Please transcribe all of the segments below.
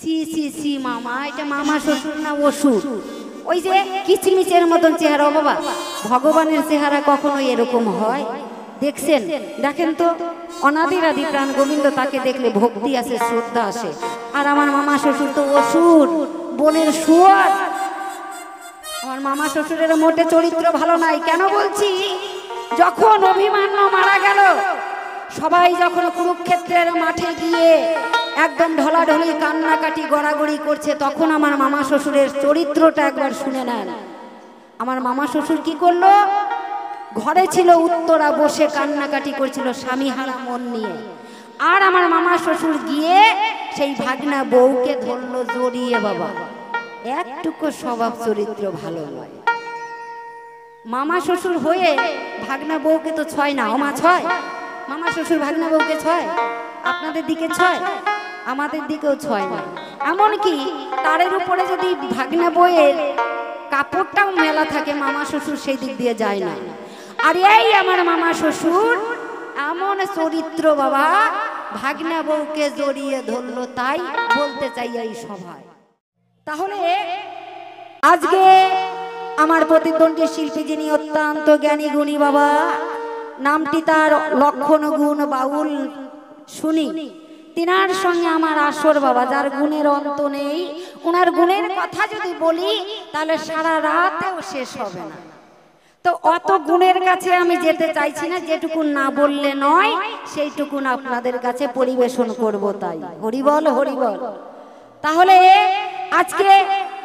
C C C মামা, এটা মামা শ্বশুর না অসুর? ওই যে কিচমিচের মতন চেহারা। বাবা, ভগবানের চেহারা কখনো এরকম হয় দেখছেন? দেখেন তো, অনাদির আদি প্রাণ গোবিন্দ, তাকে দেখলে ভক্তি আসে, শ্রদ্ধা আসে। আর আমার মামা শ্বশুর তো অসুর, বনের শুয়োর। আমার মামা শ্বশুরের মোটে চরিত্র ভালো নাই। কেন বলছি? যখন অভিমন্যু মারা গেল, সবাই যখন কুরুক্ষেত্রের মাঠে গিয়ে একদম ঢলাঢলি কান্নাকাটি গড়াগড়ি করছে, তখন আমার মামা শ্বশুরের চরিত্রটা একবার শুনে নেন। আমার মামা শ্বশুর কি করলো? ঘরে ছিল উত্তরা, বসে কান্নাকাটি করছিল স্বামী হারা মন নিয়ে। আর আমার মামা শ্বশুর গিয়ে সেই ভাগনা বউকে ধরলো জড়িয়ে। বাবা, একটুকু স্বভাব চরিত্র ভালো নয়। মামা শ্বশুর হয়ে ভাগনা বউকে তো ছয় না, ওমা ছয়। মামা শ্বশুর ভাগনা বউকে ছয়? আপনাদের দিকে ছয়, আমাদের দিকেও ছয় না। এমনকি তারের উপরে যদি ভাগনা বউয়ের কাপড়টাও মেলা থাকে, মামা শ্বশুর সেই দিক দিয়ে যায় না। আর এই আমার মামা শ্বশুর এমন চরিত্র বাবা, ভাগনা বউকে জড়িয়ে ধরলো। তাই বলতে চাই এই সভায়। তাহলে আজকে আমার প্রতিদ্বন্দ্বী শিল্পী, যিনি অত্যন্ত জ্ঞানী গুণী বাবা, নামটি তার লক্ষণ গুণ বাউল শুনি, তিনার সঙ্গে আমার আসর বাবা, যার গুণের অন্ত নেই। ওনার গুণের কথা যদি বলি তাহলে সারা রাতেও শেষ হবে না। তো অত গুণের কাছে আমি যেতে চাইছি না, যেটুকুন না বললে নয় সেইটুকুন আপনাদের কাছে পরিবেশন করব। তাই হরিবল হরিবল। তাহলে আজকে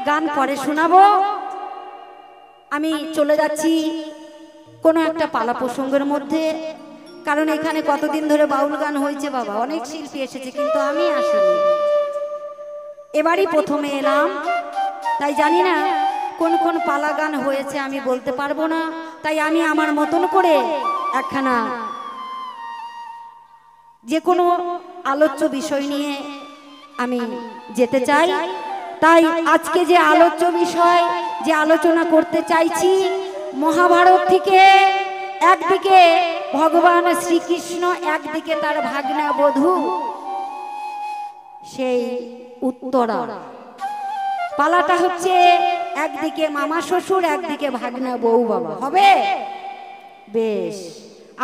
গান পরে শোনাবো। আমি চলে যাচ্ছি কোনো একটা পালা প্রসঙ্গের মধ্যে, কারণ এখানে কতদিন ধরে বাউল গান হয়েছে বাবা, অনেক শিল্পী এসেছে, কিন্তু আমি আসিনি, এবারই প্রথমে এলাম। তাই জানি না কোন কোন পালা গান হয়েছে, আমি বলতে পারবো না। তাই আমি আমার মতন করে একখানা যে কোনো আলোচ্য বিষয় নিয়ে আমি যেতে চাই। তাই আজকে যে আলোচ্য বিষয়, যে আলোচনা করতে চাইছি, মহাভারত থেকে একদিকে ভগবান শ্রীকৃষ্ণ, একদিকে তার ভাগনা বধূ সেই উত্তরা। পালাটা হচ্ছে একদিকে মামা শ্বশুর, একদিকে ভাগনা বউ। বাবা, হবে? বেশ,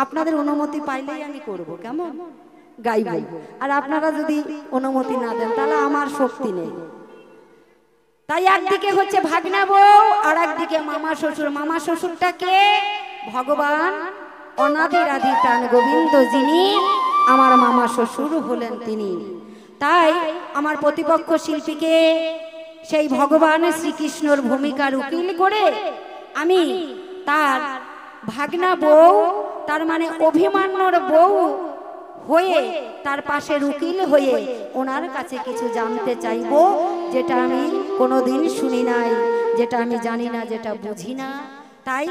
আপনাদের অনুমতি পাইলেই আমি করব, কেমন? গাইব। আর আপনারা যদি অনুমতি না দেন তাহলে আমার শক্তি নেই। তাই একদিকে হচ্ছে ভাগনা বউ, আর একদিকে মামা শ্বশুর। মামা শ্বশুরটাকে ভগবান অনাদির আদি প্রাণ গোবিন্দ, যিনি আমার মামা শ্বশুর হলেন তিনি। তাই আমার প্রতিপক্ষ শিল্পীকে সেই ভগবান শ্রীকৃষ্ণর ভূমিকার উকিল করে আমি তার ভাগনা বউ, তার মানে অভিমন্যুর বউ হয়ে তার পাশে উকিল হয়ে ওনার কাছে কিছু জানতে চাইবো, যেটা আমি কোনোদিন শুনি নাই, যেটা আমি জানি না, যেটা বুঝি না। তাই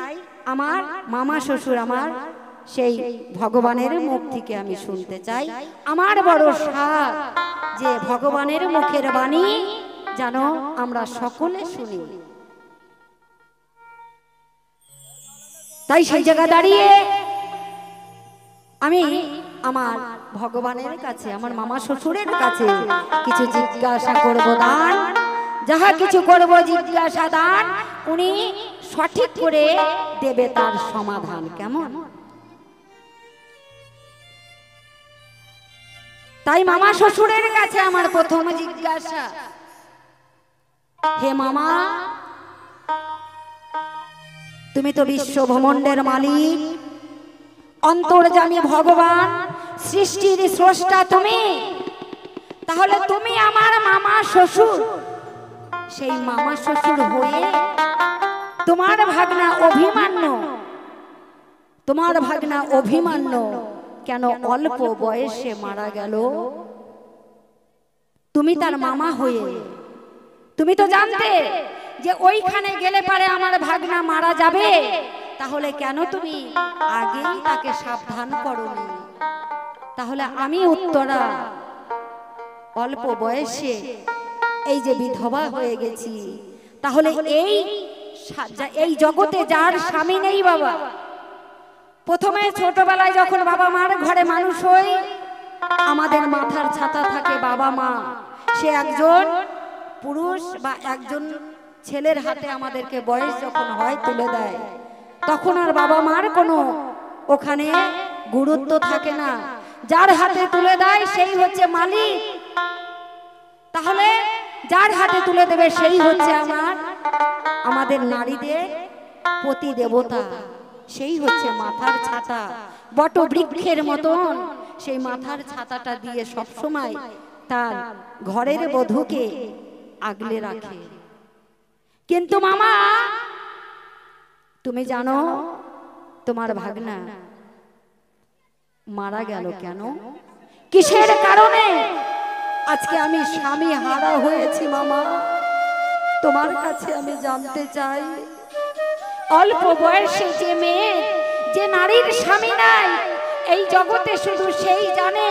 আমার মামা শ্বশুর, আমার সেই ভগবানের মুখ থেকে আমি শুনতে চাই। আমার বড় সাধ যে ভগবানের মুখের বাণী যেন আমরা সকলে শুনি। তাই সেই জায়গা দাঁড়িয়ে আমি আমার ভগবানের কাছে, আমার মামা শ্বশুরের কাছে কিছু জিজ্ঞাসা করব। দান যাহা কিছু করব জিজ্ঞাসা দান, উনি সঠিক করে দেবে তার সমাধান। কেমন? তাই মামা শ্বশুরের কাছে আমার প্রথম জিজ্ঞাসা, হে মামা, তুমি তো বিশ্ব ব্রহ্মাণ্ডের মালিক, অন্তর্যামী ভগবান, সৃষ্টির স্রষ্টা তুমি। তাহলে তুমি আমার মামা শ্বশুর, সেই মামা শ্বশুর হয়ে তোমার ভাগনা অভিমন্যু, তোমার ভাগনা অভিমন্যু কেন অল্প বয়সে মারা গেল? তুমি তার মামা হয়ে তুমি তো জানতে যে ওইখানে গেলে পারে আমার ভাগনা মারা যাবে, তাহলে কেন তুমি আগেই তাকে সাবধান করোনি? তাহলে আমি উত্তরা অল্প বয়সে এই যে বিধবা হয়ে গেছি, তাহলে এই জগতে যার স্বামী নেই বাবা, প্রথমে ছোটবেলায় যখন বাবা মার ঘরে মানুষ হই, আমাদের মাথার ছাতা থাকে বাবা মা, সে একজন পুরুষ বা একজন ছেলের হাতে আমাদেরকে বয়স যখন হয় তুলে দেয়, তখন আর বাবা মার কোনো ওখানে গুরুত্ব থাকে না। যার হাতে তুলে দেয় সেই হচ্ছে মালিক। তাহলে যার হাতে তুলে দেবে সেই হচ্ছে আমাদের নারীদের পতি দেবতা, সেই হচ্ছে মাথার ছাতা। বট বৃক্ষের মতন সেই মাথার ছাতাটা দিয়ে সবসময় তার ঘরের বধূকে আগলে রাখে। কিন্তু মামা, তুমি জানো তোমার ভাগনা মারা গেল কেন? কিসের কারণে আজকে আমি স্বামী হারা হয়েছি মামা? তোমার কাছে আমি জানতে চাই। অল্প বয়সে যে মেয়ে, যে নারীর স্বামী নাই, এই জগতে শুধু সেই জানে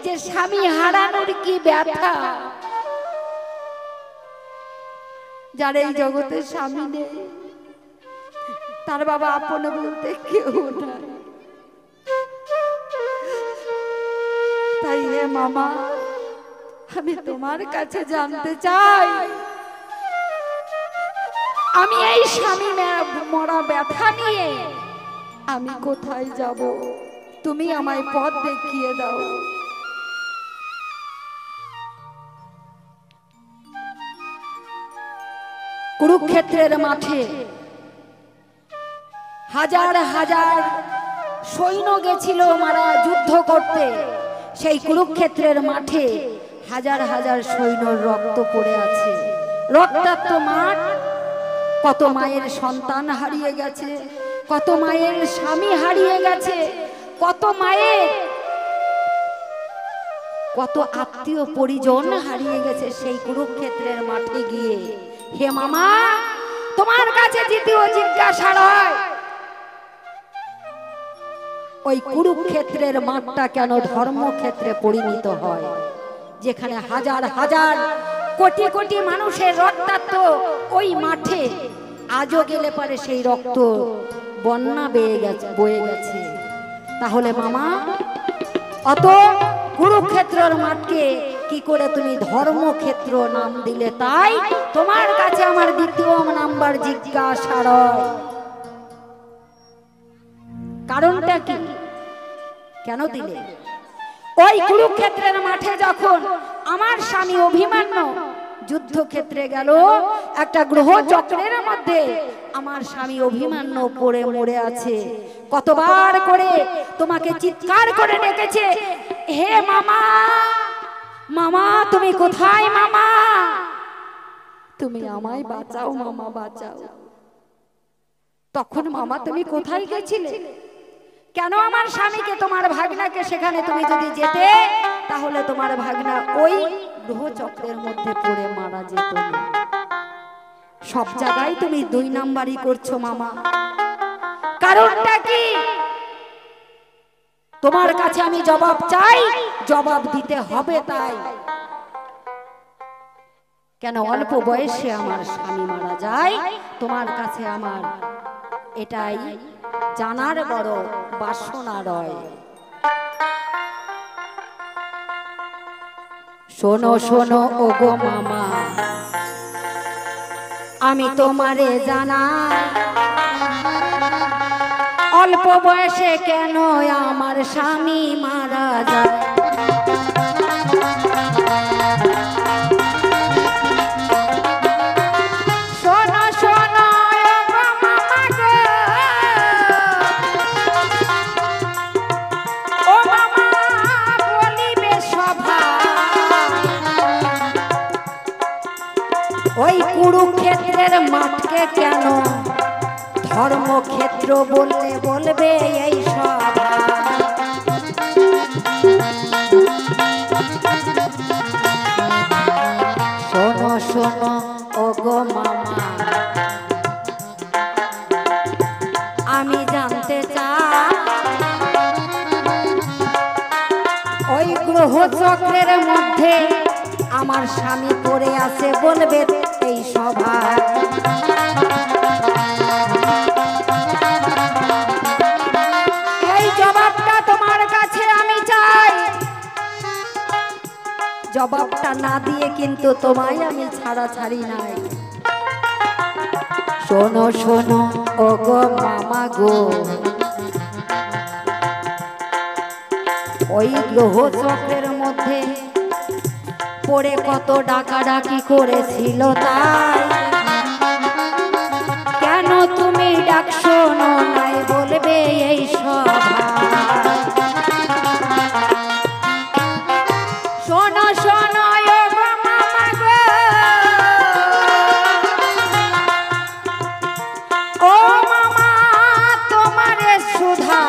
যে স্বামী হারানোর কি ব্যথা। যার এই জগতে স্বামী নেই, তার বাবা আপন বলতে কেউ নাই। তাই হে মামা, আমি তোমার কাছে জানতে চাই, আমি এই স্বামী মরা ব্যথা নিয়ে আমি কোথায় যাব? তুমি আমায় পথ দেখিয়ে দাও। কুরুক্ষেত্রের মাঠে হাজার হাজার সৈন্য গেছিল মারা যুদ্ধ করতে। সেই কুরুক্ষেত্রের মাঠে হাজার হাজার সৈন্যর রক্ত পড়ে আছে, রক্তাক্ত মাঠ। কত মায়ের সন্তান হারিয়ে গেছে, কত মায়ের স্বামী হারিয়ে গেছে, কত মায়ের কত আত্মীয় পরিজন হারিয়ে গেছে সেই কুরুক্ষেত্রের মাঠে গিয়ে। হে মামা, তোমার কাছে দ্বিতীয় জিজ্ঞাসা রয়, ওই কুরুক্ষেত্রের মাঠটা কেন ধর্মক্ষেত্রে পরিণত হয়? যেখানে হাজার হাজার কোটি কোটি মানুষের রক্তাক্ত ওই মাঠে আজও গেলে পারে সেই রক্ত বন্যা বয়ে গেছে। তাহলে মামা, অত কুরুক্ষেত্রের মাঠকে কি করে তুমি ধর্মক্ষেত্র নাম দিলে? তাই তোমার কাছে আমার দ্বিতীয় নাম্বার জিজ্ঞাসা রয়, কারণটা কি, কেন দিলে? ওই কুরুক্ষেত্রের মাঠে যখন আমার স্বামী অভিমন্যু যুদ্ধক্ষেত্রে গেল, একটা গ্রহ চক্রের মধ্যে আমার স্বামী অভিমন্যু পড়ে মরে আছে। কতবার করে তোমাকে চিৎকার করে ডেকেছে, হে মামা, মামা তুমি কোথায়? মামা তুমি আমায় বাঁচাও, মামা বাঁচাও। তখন মামা তুমি কোথায় গেছিলে? কেন আমার স্বামীকে, তোমার ভাগনাকে সেখানে তুমি যদি যেতে, তাহলে তোমার ভাগনা ওই গ্রহ চক্রের মধ্যে পড়ে মারা যেত না। সব জায়গায় তুমি দুই নাম্বারই করছো মামা, কারণটা কি? তোমার কাছে আমি জবাব চাই, জবাব দিতে হবে। তাই কেন অল্প বয়সে আমার স্বামী মারা যায়, তোমার কাছে আমার এটাই জানার বড় বাসনা রয়। শোনো শোনো ওগো মামা, আমি তোমারে জানাই, অল্প বয়সে কেন আমার স্বামী মারা যায়। ওই কুরুক্ষেত্রের মাঠকে কেন ধর্মক্ষেত্র বললে বলবে এই সভা? শোনো শোনো ওগো মামা, আমি জানতে চাই, ওই গ্রহ চক্রের মধ্যে আমার স্বামী পড়ে আছে বলবে এই সভা? এই জবাবটা তোমার কাছে আমি চাই, জবাবটা জবাবটা না দিয়ে কিন্তু তোমায় আমি ছাড়া ছাড়ি নাই। শোনো শোনো ও গো মামা গো, ওই গ্রহ চক্রের মধ্যে পড়ে কত ডাকাডাকি করেছিল, তাই কেন তুমি ডাক শোনো নাই বলবে এই সভায়। শোনো শোনো ও গো মামা গো, ও মামা তোমারে সুধা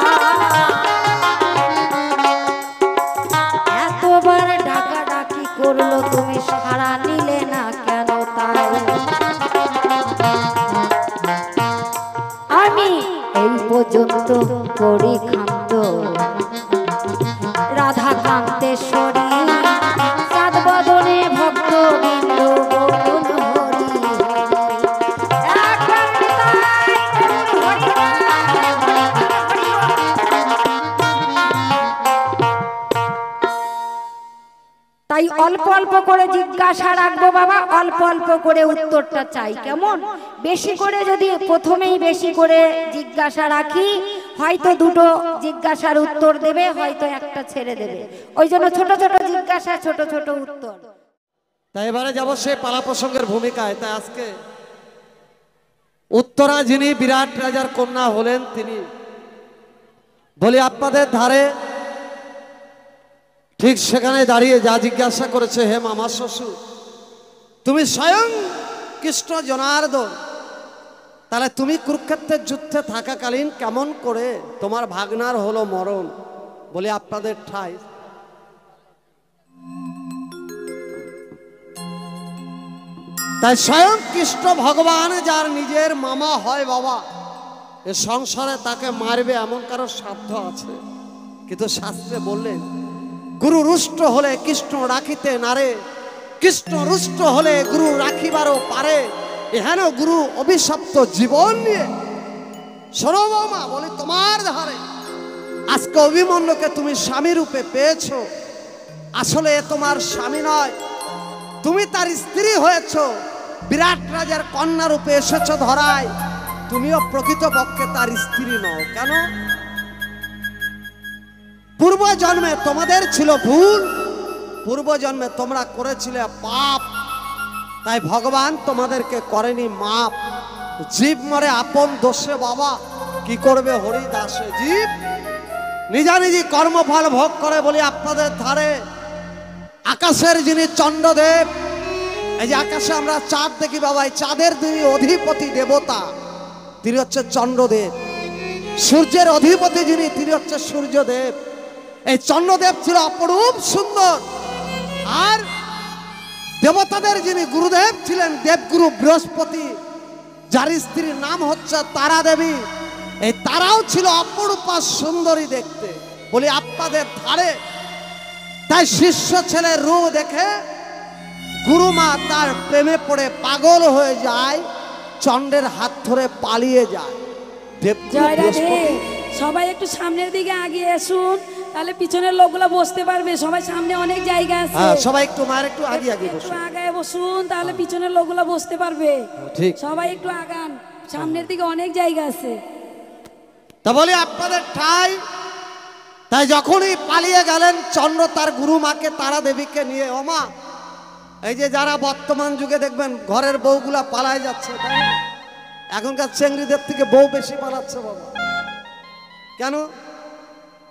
এতবার ডাকাডাকি করলো তুমি সাড়া নিলে না কেন, তাই আমি এই পর্যন্ত করি খান্ত রাধা কান্তেশ্বরী, চাঁদ বদনে ভক্ত বিন্দু বলুন হরি তাই অল্প অল্প করে জিজ্ঞাসা রাখবো বাবা, অল্প অল্প করে উত্তরটা চাই, কেমন? বেশি করে যদি প্রথমেই বেশি করে জিজ্ঞাসা রাখি, হয়তো দুটো জিজ্ঞাসার উত্তর দেবে, হয়তো একটা ছেড়ে দেবে, ওই জন্য ছোট ছোট জিজ্ঞাসা ছোট ছোট উত্তর। তাই এবারে যাব সে পালা প্রসঙ্গের ভূমিকায়। তাই আজকে উত্তরা যিনি বিরাট রাজার কন্যা হলেন, তিনি বলি আপনাদের ধারে ঠিক সেখানে দাঁড়িয়ে যা জিজ্ঞাসা করেছে, হে মামা শ্বশুর, তুমি স্বয়ং কৃষ্ণ জনার্দন, তাহলে তুমি কুরুক্ষেত্রের যুদ্ধে থাকাকালীন কেমন করে তোমার ভাগনার হলো মরণ? বলি আপনাদের ঠাই তাই স্বয়ং কৃষ্ণ ভগবান যার নিজের মামা হয় বাবা, এ সংসারে তাকে মারবে এমন কারো সাধ্য আছে? কিন্তু শাস্ত্রে বললেন, গুরু রুষ্ট হলে কৃষ্ণ রাখিতে নারে, কৃষ্ণ রুষ্ট হলে গুরু রাখিবারও পারে, এহেন গুরু অভিশপ্ত জীবন নিয়ে। শোনো বৌমা, বলি তোমার ধারে আজকে অভিমন্যুকে তুমি স্বামী রূপে পেয়েছো, আসলে এ তোমার স্বামী নয়, তুমি তার স্ত্রী হয়েছ, বিরাট রাজার কন্যা রূপে এসেছ ধরায়, তুমিও প্রকৃতপক্ষে তার স্ত্রী নও। কেন? পূর্ব জন্মে তোমাদের ছিল ভুল, পূর্ব জন্মে তোমরা করেছিলে পাপ, তাই ভগবান তোমাদেরকে করেনি মাপ। জীব মরে আপন দোষে বাবা, কি করবে হরিদাসে? জীব নিজানিজি কর্মফল ভোগ করে। বলি আপনাদের ধারে আকাশের যিনি চন্দ্রদেব, এই যে আকাশে আমরা চাঁদ দেখি বাবা, এই চাঁদের যিনি অধিপতি দেবতা, তিনি হচ্ছে চন্দ্রদেব। সূর্যের অধিপতি যিনি, তিনি হচ্ছে সূর্যদেব। এই চন্দ্রদেব ছিল অপরূপ সুন্দর, আর দেবতাদের যিনি গুরুদেব ছিলেন দেবগুরু বৃহস্পতি, যার স্ত্রীর নাম হচ্ছে তারা দেবী, এই তারাও ছিল অপরূপা সুন্দরী দেখতে। বলি আপনাদের ধারে তাই শিষ্য ছেলের রূপ দেখে গুরুমা তার প্রেমে পড়ে পাগল হয়ে যায়, চন্দ্রের হাত ধরে পালিয়ে যায়। সবাই একটু সামনের দিকে আগিয়ে আসুন, তাহলে পিছনের লোকগুলো বসতে পারবে। সবাই সামনে অনেক জায়গা আছে, সবাই একটু মায়ের একটু আগে আগে বসুন, আগায় বসুন, তাহলে পিছনের লোকগুলো বসতে পারবে। ঠিক, সবাই একটু আগান, সামনের দিকে অনেক জায়গা আছে। তা বলি আপনাদের ঠাই। তাই যখনই পালিয়ে গেলেন চন্দ্র তার গুরুমাকে তারা দেবীকে নিয়ে। ওমা, এই যে যারা বর্তমান যুগে দেখবেন ঘরের বউগুলা পালায় যাচ্ছে, তাই না? এখনকার চেংড়িদের থেকে বউ বেশি পালাচ্ছে বাবা। কেন?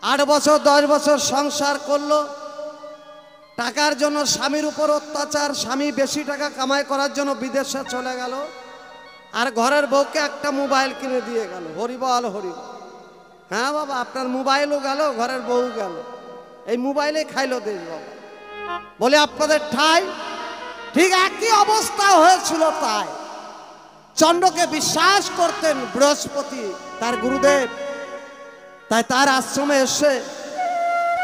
8 বছর 10 বছর সংসার করলো, টাকার জন্য স্বামীর উপর অত্যাচার, স্বামী বেশি টাকা কামাই করার জন্য বিদেশে চলে গেল, আর ঘরের বউকে একটা মোবাইল কিনে দিয়ে গেল। হরিবল হরিবল। হ্যাঁ বাবা, আপনার মোবাইলও গেল, ঘরের বউ গেল, এই মোবাইলে খাইলো দেশ বাবা। বলে আপনাদের ঠাই ঠিক একই অবস্থা হয়েছিল। তাই চন্দ্রকে বিশ্বাস করতেন বৃহস্পতি তার গুরুদেব, তাই তার আশ্রমে এসে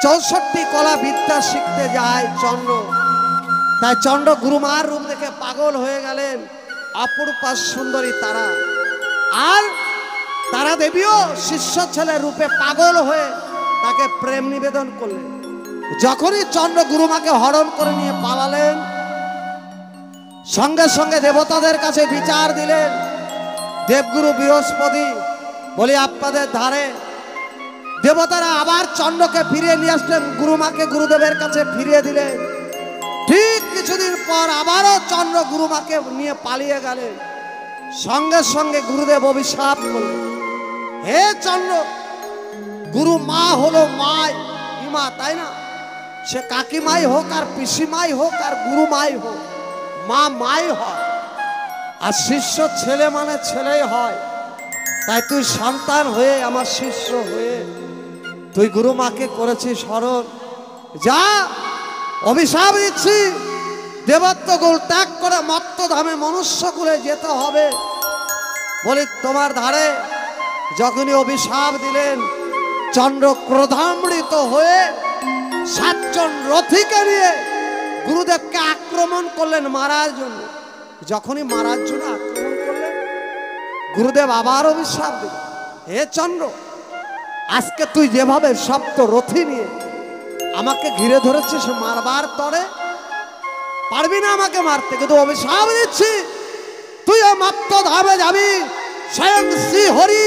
64 কলা বিদ্যা শিখতে যায় চন্দ্র। তাই চন্দ্র গুরুমার রূপ দেখে পাগল হয়ে গেলেন, অপরূপা সুন্দরী তারা। আর তারা দেবীও শিষ্য ছেলে রূপে পাগল হয়ে তাকে প্রেম নিবেদন করলেন। যখনই চন্দ্র গুরুমাকে হরণ করে নিয়ে পালালেন, সঙ্গে সঙ্গে দেবতাদের কাছে বিচার দিলেন। দেবগুরু বৃহস্পতি বলি আপনাদের ধারে দেবতারা আবার চন্দ্রকে ফিরিয়ে নিয়ে আসলেন, গুরুমাকে গুরুদেবের কাছে ফিরিয়ে দিলেন। ঠিক কিছুদিন পর আবারও চন্দ্র গুরুমাকে নিয়ে পালিয়ে গেলেন। সঙ্গে সঙ্গে গুরুদেব অভিশাপ করলেন, হে চন্দ্র, গুরু মা হলো মা, তাই না? সে কাকিমাই হোক আর পিসিমাই হোক আর গুরু মাই হোক, মা মাই হয়, আর শিষ্য ছেলে মানে ছেলেই হয়। তাই তুই সন্তান হয়ে আমার শিষ্য হয়ে তুই গুরু মাকে করেছিস স্মরণ। যা, অভিশাপ দিচ্ছি, দেবত্বকুল ত্যাগ করে মত্তধামে মনুষ্যকুলে যেতে হবে। বলি তোমার ধারে যখনই অভিশাপ দিলেন, চন্দ্র ক্রোধামৃত হয়ে 7 জন রথীকে নিয়ে গুরুদেবকে আক্রমণ করলেন মারার জন্য। যখনই মারার জন্য আক্রমণ করলেন, গুরুদেব আবার অভিশাপ দিলেন, হে চন্দ্র, আজকে তুই যেভাবে সপ্ত রথী নিয়ে আমাকে ঘিরে ধরেছিস মারবার তরে, পারবি না আমাকে মারতে, কিন্তু অভিশাপ দিচ্ছি, তুই মত্তধামে যাবি। স্বয়ং শ্রী হরি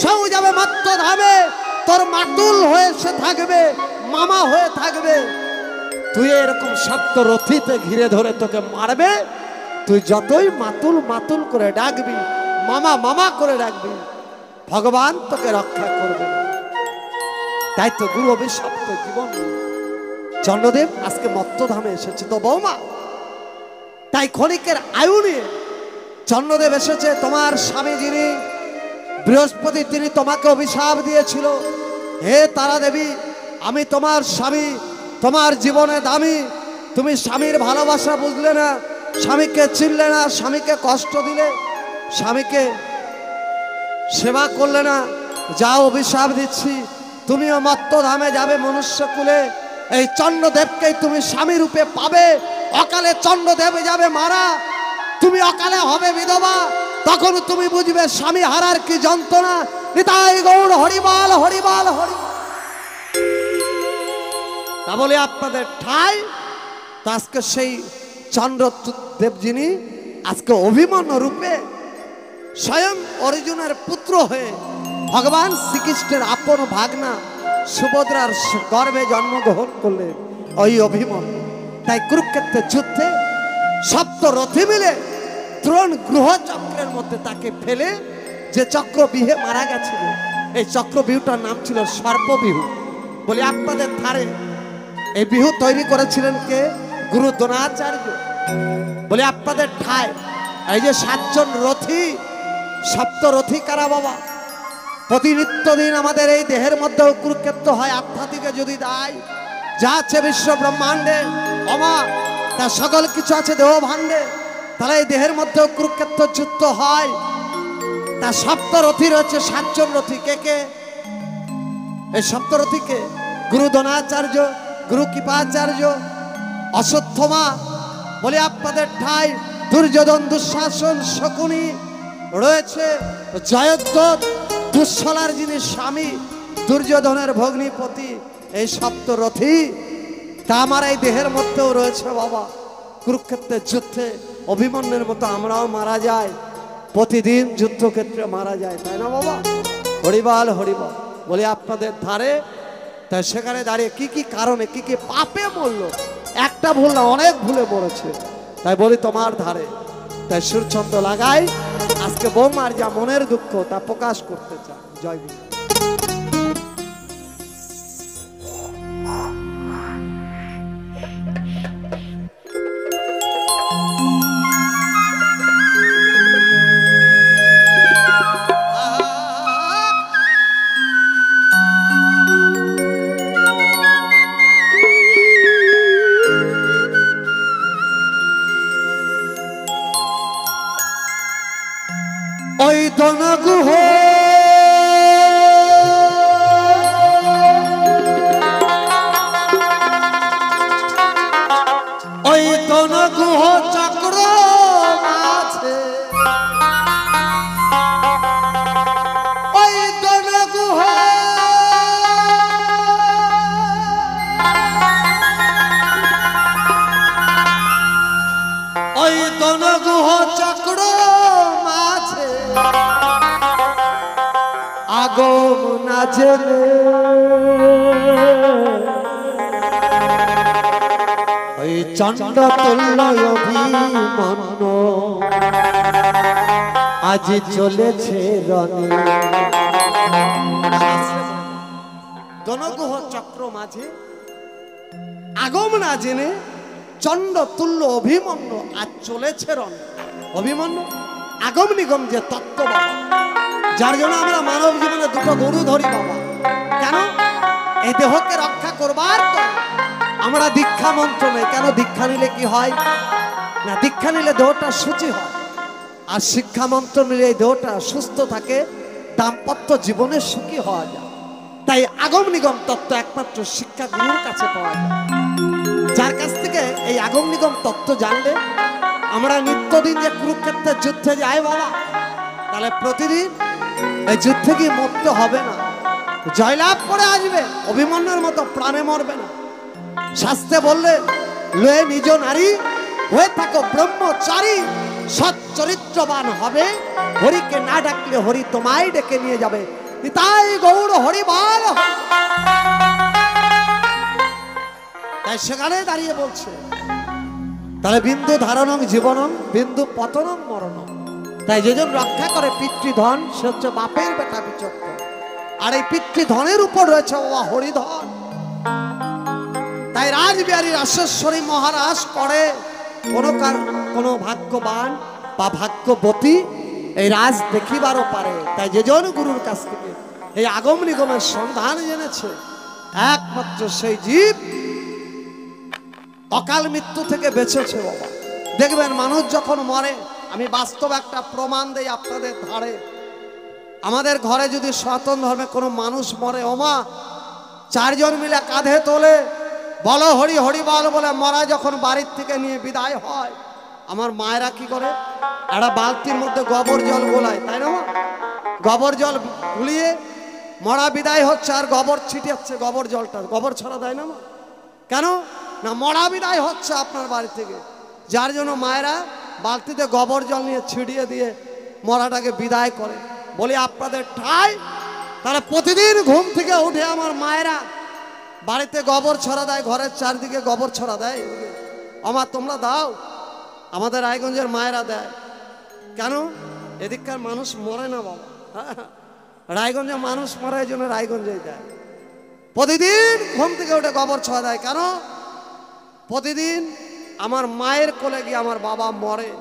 সব যাবে মত্তধামে, তোর মাতুল হয়ে সে থাকবে, মামা হয়ে থাকবে। তুই এরকম সপ্ত রথীতে ঘিরে ধরে তোকে মারবে, তুই যতই মাতুল মাতুল করে ডাকবি, মামা মামা করে ডাকবি, ভগবান তোকে রক্ষা করবে না। তাই তো গুরু অভিশপ্ত জীবন চন্দ্রদেব আজকে মত্তধামে এসেছে তো বৌমা। তাই ক্ষণিকের আয়ু নিয়ে চন্দ্রদেব এসেছে। তোমার স্বামী যিনি বৃহস্পতি, তিনি তোমাকে অভিশাপ দিয়েছিল, হে তারা দেবী, আমি তোমার স্বামী, তোমার জীবনে দামি, তুমি স্বামীর ভালোবাসা বুঝলে না, স্বামীকে চিনলে না, স্বামীকে কষ্ট দিলে, স্বামীকে সেবা করলে না। যাও, অভিশাপ দিচ্ছি, তুমিও মত্তধামে যাবে মনুষ্যকুলে। এই চন্দ্রদেবকেই তুমি স্বামী রূপে পাবে। অকালে চন্দ্রদেব যাবে মারা, তুমি অকালে হবে বিধবা, তখন তুমি বুঝবে স্বামী হারার কি যন্ত্রণা। নিতাই গৌর হরিবাল হরিবাল হরি। তা বলে আপনাদের ঠাই তো আজকে সেই চন্দ্রদেব যিনি আজকে অভিমন্যু রূপে স্বয়ং অর্জুনের পুত্র হয়ে ভগবান শ্রীকৃষ্ণের আপন ভাগনা সুভদ্রার গর্ভে জন্মগ্রহণ করলেন ওই অভিমন্যু। তাই কুরুক্ষেত্রের যুদ্ধে সপ্ত রথী মিলে দ্রোণ গ্রহ চক্রের মধ্যে তাকে ফেলে যে চক্রবিহে মারা গেছিল, এই চক্রবিহুটার নাম ছিল সর্পবিহু। বলি আপনাদের ধারে এই বিহু তৈরি করেছিলেন কে? গুরু দ্রোণাচার্য। বলি আপনাদের ঠায় এই যে 7 জন রথী, সপ্ত রথী কারা বাবা? প্রতিনিত্য দিন আমাদের এই দেহের মধ্যেও কুরুক্ষেত্র হয়। আধ্যাত্মিকে যদি দায় যা আছে বিশ্ব ব্রহ্মাণ্ডে অমা, তা সকল কিছু আছে দেহ ভাণ্ডে, তাহলে এই দেহের মধ্যেও কুরুক্ষেত্র যুদ্ধ হয়। তা সপ্তরথী রয়েছে 7 জন রথী। কে কে এই সপ্তরথীকে? গুরু দ্রোণাচার্য, গুরু কৃপাচার্য, অশ্বত্থমা। বলে আপনাদের ঠাই দুর্যোধন, দুঃশাসন, শকুনি রয়েছে, জয়দ্রথ, দুঃশলার যিনি স্বামী, দুর্যোধনের ভগ্নিপতি। এই সপ্তরথী তা আমার এই দেহের মধ্যেও রয়েছে বাবা। কুরুক্ষেত্রের যুদ্ধে অভিমন্যুর মতো আমরাও মারা যাই, প্রতিদিন যুদ্ধক্ষেত্রে মারা যায়, তাই না বাবা? হরিবাল হরিবাল। বলে আপনাদের ধারে তাই সেখানে দাঁড়িয়ে কি কি কারণে, কি কি পাপে মরল, একটা ভুল না, অনেক ভুলে মরেছে। তাই বলি তোমার ধারে তাই সুরছন্দ লাগাই, আজকে বৌমার যা মনের দুঃখ তা প্রকাশ করতে চায়। জয় গুরু। ওই দনগুহ ওই দনগুহ চক্র আছে, ওই দনগুহ দনগুহ চক্র মাঝে আগম না জেনে ওই চন্ড তুল্য অভিমন্য আজ চলেছে রণে। দনগুহ চক্র মাঝে আগম না জেনে চন্ড তুল্য অভিমন্য আজ চলেছে রণে। অভিমন্য আগম নিগম যে তত্ত্ব বাবা, যার জন্য আমরা মানব জীবনে দুটো গরু ধরি বাবা। কেন? এই দেহকে রক্ষা করবার তো আমরা দীক্ষা মন্ত্র নেই। কেন? দীক্ষা নিলে কি হয় না, দীক্ষা নিলে দেহটা শুচি হয়, আর শিক্ষা মন্ত্র নিলে এই দেহটা সুস্থ থাকে, দাম্পত্য জীবনে সুখী হওয়া যায়। তাই আগম নিগম তত্ত্ব একমাত্র শিক্ষা গুরুর কাছে পাওয়া যায়, যার কাছ থেকে এই আগম নিগম তত্ত্ব জানলে আমরা নিত্যদিন যে কুরুক্ষেত্রের যুদ্ধে যাই বাবা, তাহলে প্রতিদিন এই যুদ্ধে গিয়ে মরতে হবে না, জয়লাভ করে আসবে। অভিমন্যুর মতো প্রাণে মরবে না। শাস্ত্রে বললে লয়ে নিজ নারী হয়ে থাকো ব্রহ্মচারী, সৎ চরিত্রবান হবে, হরিকে না ডাকলে হরি তোমায় ডেকে নিয়ে যাবে। তাই গৌর হরিবার। তাই সেখানে দাঁড়িয়ে বলছে, তাহলে বিন্দু ধারণং জীবনং বিন্দু পতনং মরণং। তাই যেজন রক্ষা করে পিতৃধন সে হচ্ছে বাপের বেটা বিচক্র, আর এই পিতৃধনের উপর রয়েছে বাবা হরিধন। তাই রাজবিহারী রাশেশ্বরী মহারাজ করে কোনো ভাগ্যবান বা ভাগ্যবতী এই রাজ দেখিবারও পারে। তাই যেজন গুরুর কাছ থেকে এই আগম নিগমের সন্ধান জেনেছে, একমাত্র সেই জীব অকাল মৃত্যু থেকে বেঁচেছে বাবা। দেখবেন মানুষ যখন মরে, আমি বাস্তব একটা প্রমাণ দেই আপনাদের ধারে। আমাদের ঘরে যদি সনাতন ধর্মে কোনো মানুষ মরে, ওমা চারজন মিলে কাঁধে তোলে, বলো হরি হরি বল বলে মরা যখন বাড়ির থেকে নিয়ে বিদায় হয়, আমার মায়েরা কি করে, একটা বালতির মধ্যে গোবর জল গোলায়, তাই না? গোবর জল গুলিয়ে মরা বিদায় হচ্ছে, আর গোবর ছিটাচ্ছে, গোবর জলটা গোবর ছড়া দেয় না মা? কেন না, মরা বিদায় হচ্ছে আপনার বাড়ি থেকে, যার জন্য মায়েরা বালতিতে গোবর জল নিয়ে ছিটিয়ে দিয়ে মরাটাকে বিদায় করে। বলি আপনাদের ঠাই, তাহলে প্রতিদিন ঘুম থেকে উঠে আমার মায়েরা বাড়িতে গোবর ছড়া দেয়, ঘরের চারদিকে গোবর ছড়া দেয়। আমার তোমরা দাও, আমাদের রায়গঞ্জের মায়েরা দেয়। কেন? এদিককার মানুষ মরে না বাবা, রায়গঞ্জের মানুষ মরে, এই জন্য রায়গঞ্জেই দেয়। প্রতিদিন ঘুম থেকে উঠে গোবর ছড়া দেয়। কেন? প্রতিদিন আমার মায়ের কোলে গিয়ে আমার বাবা মরে।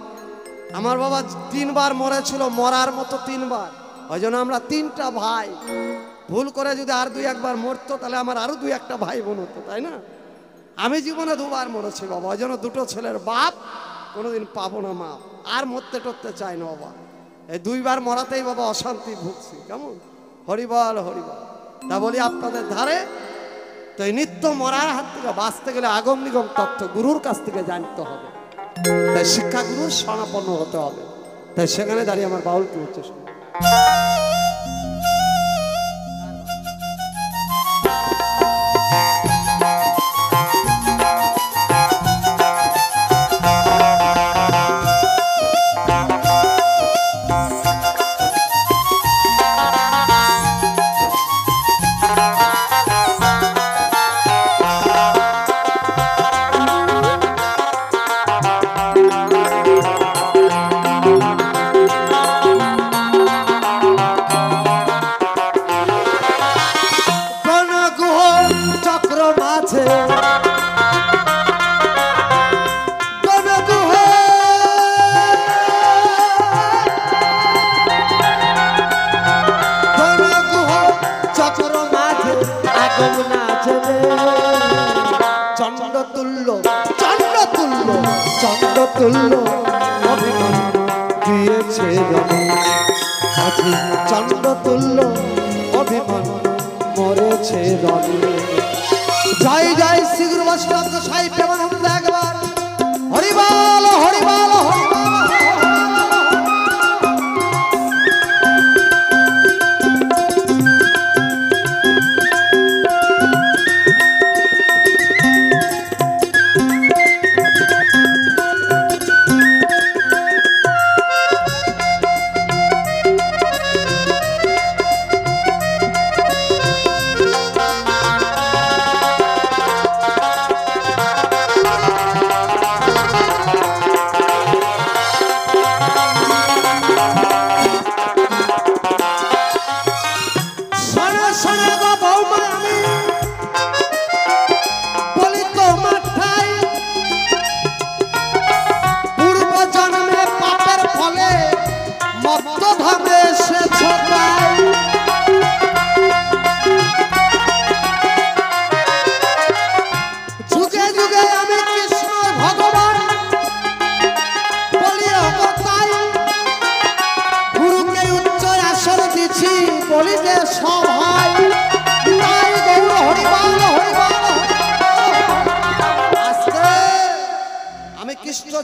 আমার বাবা 3 বার মরেছিল, মরার মতো 3 বার। ওই জন্য আমরা 3টা ভাই। ভুল করে যদি আর 2-1 বার মরতো, তাহলে আমার আরো 2-1টা ভাই বোন হতো, তাই না? আমি জীবনে 2 বার মরেছি বাবা, ওই জন্য 2টো ছেলের বাপ, কোনোদিন পাবো না মা। আর মরতে টরতে চাই না বাবা, এই 2 বার মরাতেই বাবা অশান্তি ভুগছি। কেমন? হরিবল হরিবল। তা বলি আপনাদের ধারে, তো এই নিত্য মরার হাত থেকে বাঁচতে গেলে আগম নিগম তত্ত্ব গুরুর কাছ থেকে জানতে হবে। তাই শিক্ষা গুরুর শরণাপন্ন হতে হবে। তাই সেখানে দাঁড়িয়ে আমার বাউল কি হচ্ছে শুনুন। চন্দ্রতুল্য অভিমান দিয়েছে রণে, আজি চন্দ্রতুল্য অভিমান মরেছে রণে। জয় জয় শ্রী গুরু বৈষ্ণব গোসাই প্রেমানন্দ একবার হরিবল হরিবল হরিবল।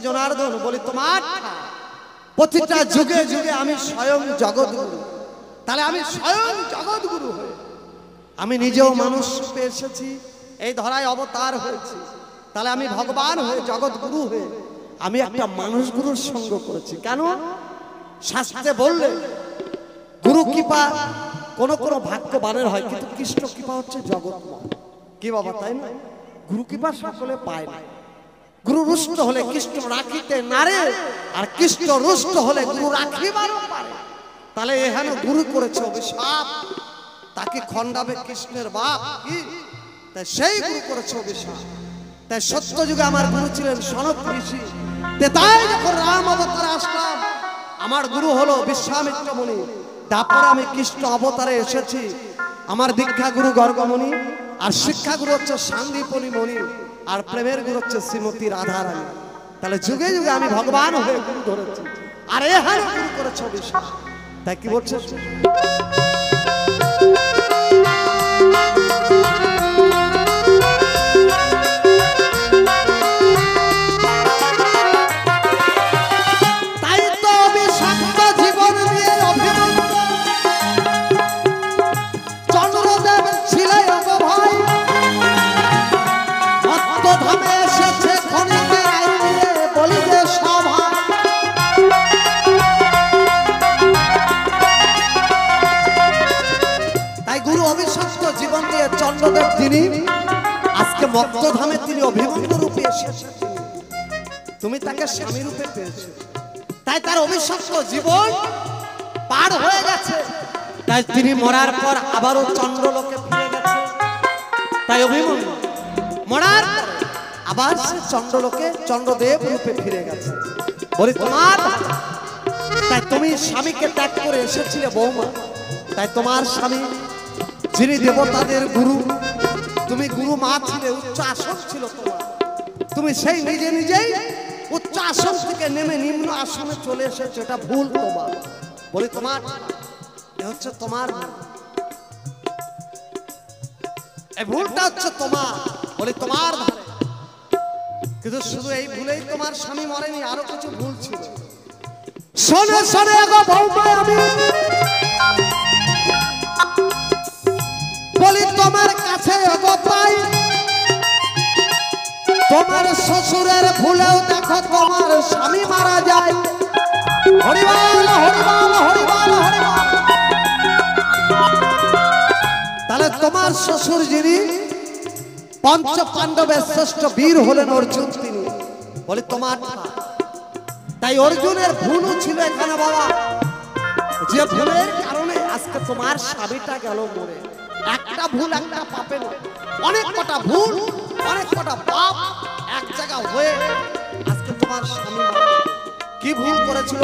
জনার্দন, বলি তোমার প্রতিটা যুগে যুগে আমি স্বয়ং জগৎগুরু। তাহলে আমি স্বয়ং জগৎগুরু হয়ে আমি নিজেও মানুষ রূপে এসেছি, এই ধরায় অবতার হয়েছি। তাহলে আমি ভগবান হয়ে জগৎগুরু হয়ে আমি একটা মানুষ গুরুর সঙ্গ করেছি। কেন? শাস্ত্রে বললে গুরু কৃপা কোন কোন ভাগ্যবানের হয়, কিন্তু কৃষ্ণ কৃপা হচ্ছে জগৎময়। কি বাবা, তাই না? গুরু কৃপা সকলে পায় না। গুরু রুষ্ট হলে কৃষ্ণ রাখিতে নারে, আর কৃষ্ণ রুষ্ট হলে গুরু রাখিবারও পারে। তাহলে এখানে গুরু করেছে অভিশাপ, তাকে খণ্ডাবে কৃষ্ণের বাপ। কি তাই সেই গুরু করেছে অভিশাপ। তাই সত্য যুগে আমার গুরু ছিলেন সনক ঋষি। তাই যখন রাম অবতারে আসলাম, আমার গুরু হলো বিশ্বামিত্র মুনি। তারপরে আমি কৃষ্ণ অবতারে এসেছি, আমার দীক্ষা গুরু গর্গমণি, আর শিক্ষা গুরু হচ্ছে সান্দীপনী মণি, আর প্রেমের গুরু হচ্ছে শ্রীমতী রাধারানী। তাহলে যুগে যুগে আমি ভগবান হয়ে গুরু ধরেছি, আর এখানে গুরু করেছে অভিশাপ। তাই কি বলছে? চন্দ্রদেব তিনি আজকে মত্তধামে তিনি অভিমন্যু রূপে এসেছেন, তুমি তাকে স্বামী রূপে পেয়েছো। তাই তার অভিশপ্ত জীবন পার হয়ে গেছে, তাই তিনি মরার পর আবারও চন্দ্রলোকে ফিরে গেছে। তাই অভিমন্যু মরার আবার সে চন্দ্রলোকে চন্দ্রদেব রূপে ফিরে গেছে। বলি তোমার, তাই তুমি স্বামীকে ত্যাগ করে এসেছিলে বৌমা। তাই তোমার স্বামী যিনি দেবতাদের গুরু, তুমি গুরু মা ছিলে, উচ্চ আসন ছিল তোমার, তুমি সেই নিজে নিজেই উচ্চ আসন থেকে নেমে নিম্ন আসনে চলে এসেছো, এটা ভুল তোমার। বলি তোমার, এ হচ্ছে তোমার, এই ভুলটা হচ্ছে তোমার। বলি তোমার ধারে, কিন্তু শুধু এই ভুলেই তোমার স্বামী মরেনি, আরো কিছু ভুল ছিল। শোনে শোনে গো বৌমা, আমি বলি তোমার কাছে পাই, তোমার শ্বশুরের ভুলেও দেখো তোমার স্বামী মারা যায়। হরিবল হরিবল হরিবল হরিবল। তাহলে তোমার শ্বশুর যিনি পঞ্চ পাণ্ডবের শ্রেষ্ঠ বীর হলেন অর্জুন, তিনি বলি তোমার। তাই অর্জুনের ভুলও ছিল এখানে বাবা, যে ভুলের কারণে আজকে তোমার স্বামীটা গেল মরে। একটা ভুল একটা পাপে না, অনেক কটা ভুল অনেক কটা পাপ এক জায়গা হয়ে আজকে তোমার স্বামী কি ভুল করেছিল?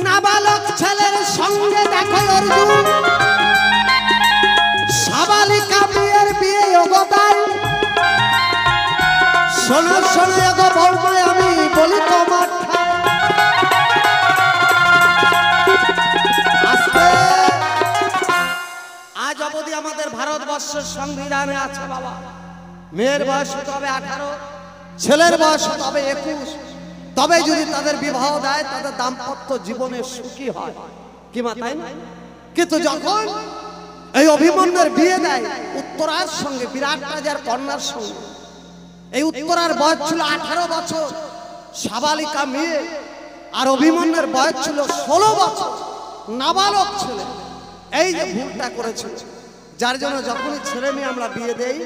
নাবালক ছেলের সঙ্গে দেখো অর্জুন, সাবালিকা মেয়ের বিয়ে অবদান। শোনো শোনো গো বৌমা, আমি বলি তোমার, আজকে আজ অবধি আমাদের ভারতবর্ষের সংবিধানে আছে বাবা, মেয়ের বয়স হতে হবে 18, ছেলের বয়স হতে হবে 21, তবে যদি তাদের বিবাহ দেয় তাদের দাম্পত্য জীবনে সুখী হয়। কি মা, তাই না? কিন্তু যখন এই অভিমন্যুর বিয়ে দেয় উত্তরার সঙ্গে, বিরাট রাজার কন্যার সঙ্গে, এই উত্তরার বয়স ছিল 18 বছর, সাবালিকা মেয়ে, আর অভিমন্যুর বয়স ছিল 16 বছর, নাবালক ছেলে। এই যে ভুলটা করেছিল, যার জন্য যখনই ছেলে মেয়ে আমরা বিয়ে দেই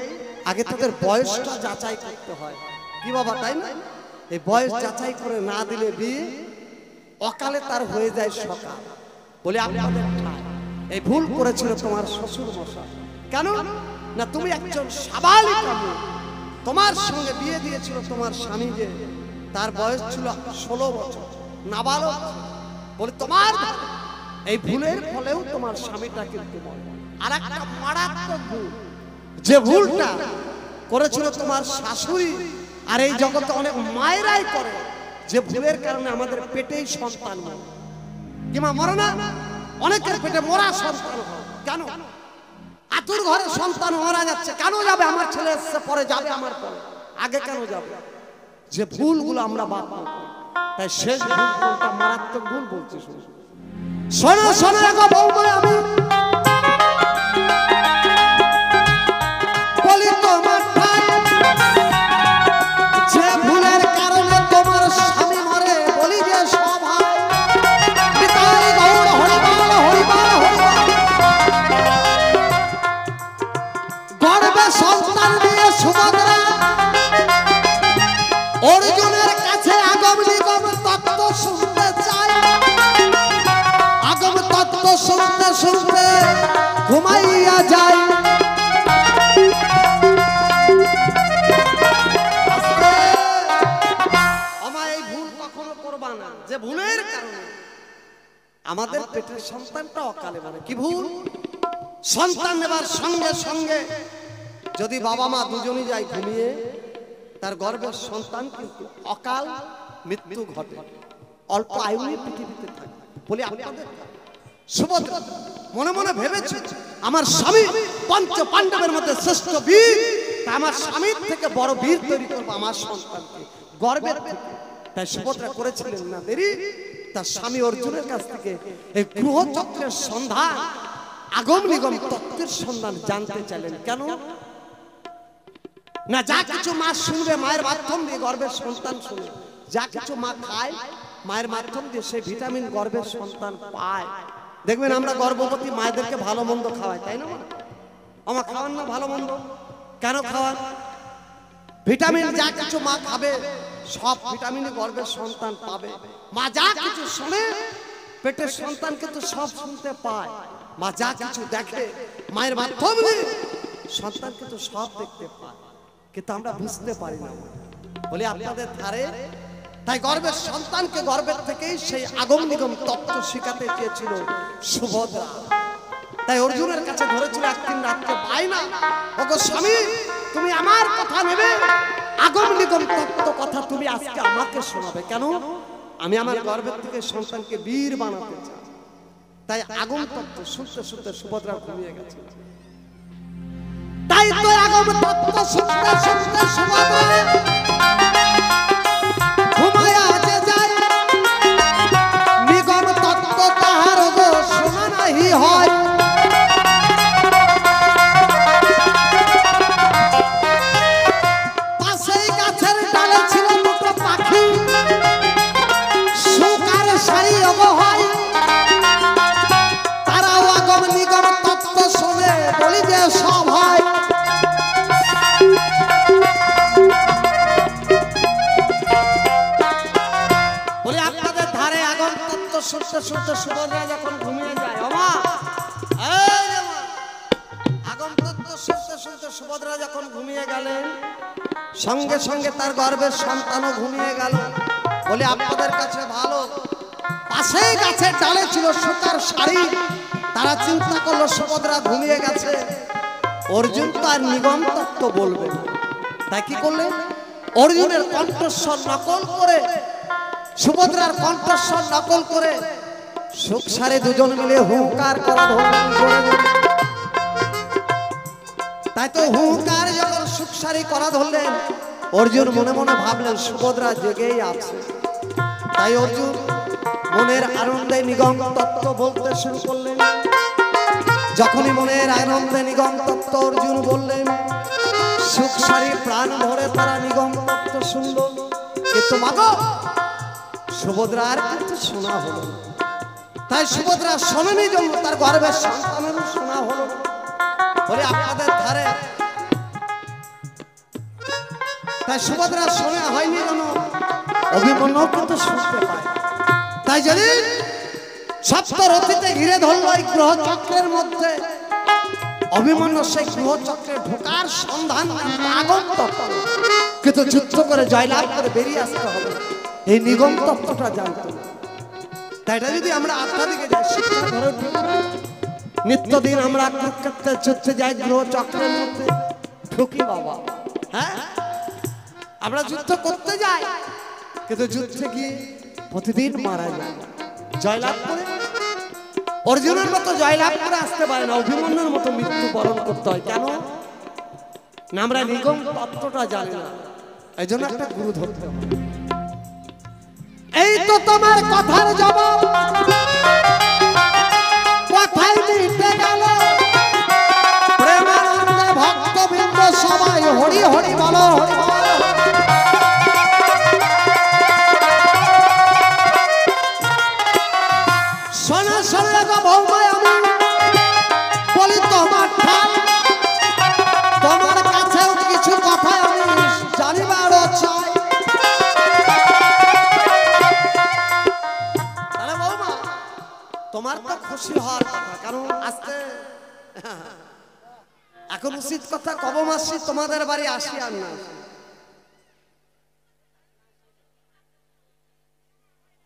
আগে তাদের বয়সটা যাচাই করতে হয়। কি বাবা, তাই না? এই বয়স যাচাই করে না দিলে বিয়ে অকালে তার হয়ে যায় সকাল। বলে আপনাদের এই ভুল করেছিল তোমার শ্বশুর মশাই। কেন না, তুমি একজন সাবালিকা মেয়ে, তোমার সঙ্গে বিয়ে দিয়েছিল তোমার স্বামী, যে তার বয়স ছিল 16 বছর, নাবালক। বলে তোমার এই ভুলের ফলেও তোমার স্বামীটা কিন্তু মরে। আর একটা মারাত্মক ভুল, যে ভুলটা করেছিল তোমার শাশুড়ি, আর এই জগতে অনেক মায়েরাই করে যে ভুলের কারণে আমাদের পেটেই সন্তান মরে। কি মা মরে না? অনেকের পেটে মরা সন্তান হয়। কেন? আতুর ঘরে সন্তান মারা যাচ্ছে, কেন যাবে? আমার ছেলে এসছে পরে যাবে, আমার পরে আগে কেন যাবে? যে ভুলগুলো আমরা বাপ মা করি, তাই শেষ ভুল কোনটা? মারাত্মক ভুল বলছি। শোনো শোনো গো বৌমা, আমি বলি তোমার যে ভুলের কারণে তোমার স্বামী মরে, বলি যে সবাই নিতাই গৌর হরিবল হরিবল হরিবল। গর্বে সন্তান নিয়ে সুভদ্রা অর্জুনের কাছে আগম নিগম তত্ত্ব শুনতে চায়। আগম তত্ত্ব শুনতে শুনতে ঘুমাইয়া যায়। এই ভুল কখনো করবা না, যে ভুলের কারণে আমাদের পেটের সন্তানটা অকালে মানে। কি ভুল? সন্তান নেবার সঙ্গে সঙ্গে যদি বাবা মা দুজনই যায় ঘুমিয়ে, তার গর্ভের সন্তান কিন্তু অকাল মৃত্যু ঘটে, অল্প আয়ু নিয়ে পৃথিবীতে থাকে। বলি আপনাদের সুভদ্রা মনে মনে ভেবেছে আমার স্বামী পঞ্চ পাণ্ডবের মধ্যে শ্রেষ্ঠ বীর, আমার স্বামীর থেকে বড় বীর তৈরি করবো আমার সন্তানকে গর্ভের থেকে। তাই সুভদ্রা করেছিলেন না দেরি, তার স্বামী অর্জুনের কাছ থেকে এই গ্রহচক্রের সন্ধান, আগম নিগম তত্ত্বের সন্ধান জানতে চাইলেন। কেন না? যা কিছু মা শুনবে মায়ের মাধ্যম দিয়ে, গর্ভের সন্তান শুনে যা কিছু মা খায় মায়ের মাধ্যম দিয়ে সেই ভিটামিন গর্ভের সন্তান পায়। দেখবেন আমরা গর্ভবতী মায়েদেরকে ভালো মন্দ খাওয়াই, তাই না? আমার খাওয়ান না ভালো মন্দ? কেন খাওয়ান? ভিটামিন যা কিছু মা খাবে সব ভিটামিনই গর্ভের সন্তান পাবে। মা যা কিছু শোনে পেটের সন্তান কিন্তু সব শুনতে পায়। মা যা কিছু দেখে মায়ের মাধ্যমে সন্তান কিন্তু সব দেখতে পায়, কিন্তু আমরা বুঝতে পারি না। বলি আপনাদের ধারে তাই গর্ভের সন্তানকে গর্ভের থেকেই সেই আগম নিগম তত্ত্ব শিখাতে চেয়েছিল সুভদ্রা। তাই অর্জুনের কাছে ধরেছিল একদিন রাত্রে, পাই না ওগো স্বামী, তুমি আমার কথা নেবে, আগম নিগম তত্ত্ব কথা তুমি আজকে আমাকে শোনাবে। কেন? আমি আমার গর্ভের থেকে সন্তানকে বীর বানাতে চাই। তাই আগম তত্ত্ব শুনতে শুনতে সুভদ্রা ঘুমিয়ে গেছে। তাই তো আগম তত্ত্ব শুনতে শুনতে সুভদ্রা ঘুমায়া যে যায়। নিগম তত্ত্ব তাহার গো শোনা নাহি হয়। পাশেই গাছের ডালে ছিল দুটো পাখি, সুকার সারি হয়। তারাও আগম নিগম তত্ত্ব শোনে, বলি যে সব হয়। বলি আপনাদের ধারে আগম তত্ত্ব শুনতে শুনতে সুভদ্রা যখন ঘুমিয়ে যায়, ওমা আগম তত্ত্ব শুনতে শুনতে সুভদ্রা যখন ঘুমিয়ে গেলেন, সঙ্গে সঙ্গে তার গর্ভের সন্তানও ঘুমিয়ে গেল। বলি আপনাদের কাছে ভালো, পাশে গাছের ডালে ছিল সুতার শাড়ি। তারা চিন্তা করলো সুভদ্রা ঘুমিয়ে গেছে, অর্জুন তো আর নিগম তত্ত্ব বলবে না। তাই কি করলেন? অর্জুনের কণ্ঠস্বর নকল করে, সুভদ্রার কণ্ঠস্বর নকল করে সুখ সারে দুজন মিলে হুঙ্কার করা ধরলেন জোরে জোরে। তাই তো হুঙ্কার যখন সুখ সারি করা ধরলেন, অর্জুন মনে মনে ভাবলেন সুভদ্রা জেগেই আছে। তাই অর্জুন মনের আনন্দে নিগম তত্ত্ব বলতে শুরু করলেন। যখনই মনের আনন্দে নিগম তত্ত্ব অর্জুন বললেন, সুখ সারি প্রাণ ভরে তারা নিগম তত্ত্ব শুনল। কিন্তু মাগো সুভদ্রার কিন্তু শোনা হলো। তাই সুভদ্রা শোনেনি জন্য তার গর্ভের সন্তানেরও শোনা হলো। বলে আপনাদের ধারে তাই সুভদ্রা শোনা হয়নি কেন? অভিমন্যু কিন্তু শুনতে পায়। তাই যদি সপ্তরথীতে ঘিরে ধরলো এই গ্রহ চক্রের মধ্যে, অভিমন্যু সেই গ্রহ চক্রে ঢোকার সন্ধান আগম তত্ত্ব, কিন্তু যুদ্ধ করে জয়লাভ করে বেরিয়ে আসতে হবে, এই নিগম তত্ত্বটা জানতে। তাই এটা যদি আমরা আধ্যাত্মিকে যাই, শিক্ষা ধরে নিত্যদিন আমরা কুরুক্ষেত্রে যুদ্ধে যাই, গ্রহ চক্রের মধ্যে ঢুকি বাবা। হ্যাঁ, আমরা যুদ্ধ করতে যাই, কিন্তু যুদ্ধে গিয়ে প্রতিদিন মারা যায়। জয়লাভ করে অর্জুনের মতো জয়লাভ করে আসতে পারে না, অভিমন্যুর মতো মৃত্যু বরণ করতে হয়। কেন না? আমরা নিগম তত্ত্বটা জানি না, এই জন্য একটা গুরু ধরতে হবে। এই তো তোমার কথার জবাব, কথাই দিতে গেল প্রেমানন্দে ভক্তবৃন্দ সবাই হরি হরি বলো, হরি বলো। শোনা শোনা গো বৌমায় আমি বলি তোমার ঠাই, তোমার কাছেও কিছু কথা আমি জানিবারও চাই। তাহলে বৌমা তোমার তো খুশি হওয়ার কথা, কারণ আজকে এখন উচিত কথা কব মাসি তোমাদের বাড়ি আসি আর না।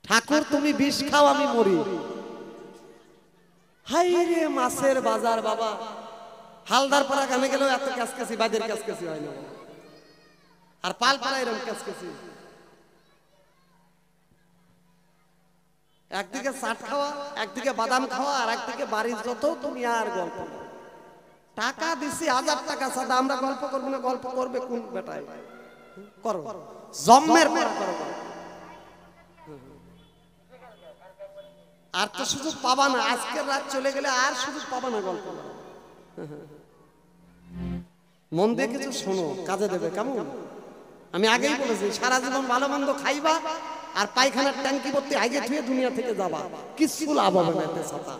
ঠাকুর তুমি বিষ খাও আমি মরি। হাই রে মাছের বাজার বাবা, হালদার পাড়া গানে গেলেও এত কাছকাছি বাজার কাছকাছি হয় না, আর পাল পাড়া এরকম কাছকাছি। একদিকে চাট খাওয়া, একদিকে বাদাম খাওয়া, আর একদিকে বাড়ির যত তুমি আর গল্প। টাকা দিছি 1000 টাকা সাদা, আমরা গল্প করবো না? গল্প করবে কোন বেটায়? করো জম্মের পড়া করো। আর তো সুযোগ পাবা না, আজকের রাত চলে গেলে আর সুযোগ পাবা না গল্প। মন দিয়ে কিছু শোনো, কাজে দেবে। কেমন? আমি আগেই বলেছি সারা জীবন ভালো মন্দ খাইবা আর পায়খানার ট্যাঙ্কি ভর্তি আগে ধুয়ে দুনিয়া থেকে যাবা, কিছু লাভ হবে না এতে ছাতা।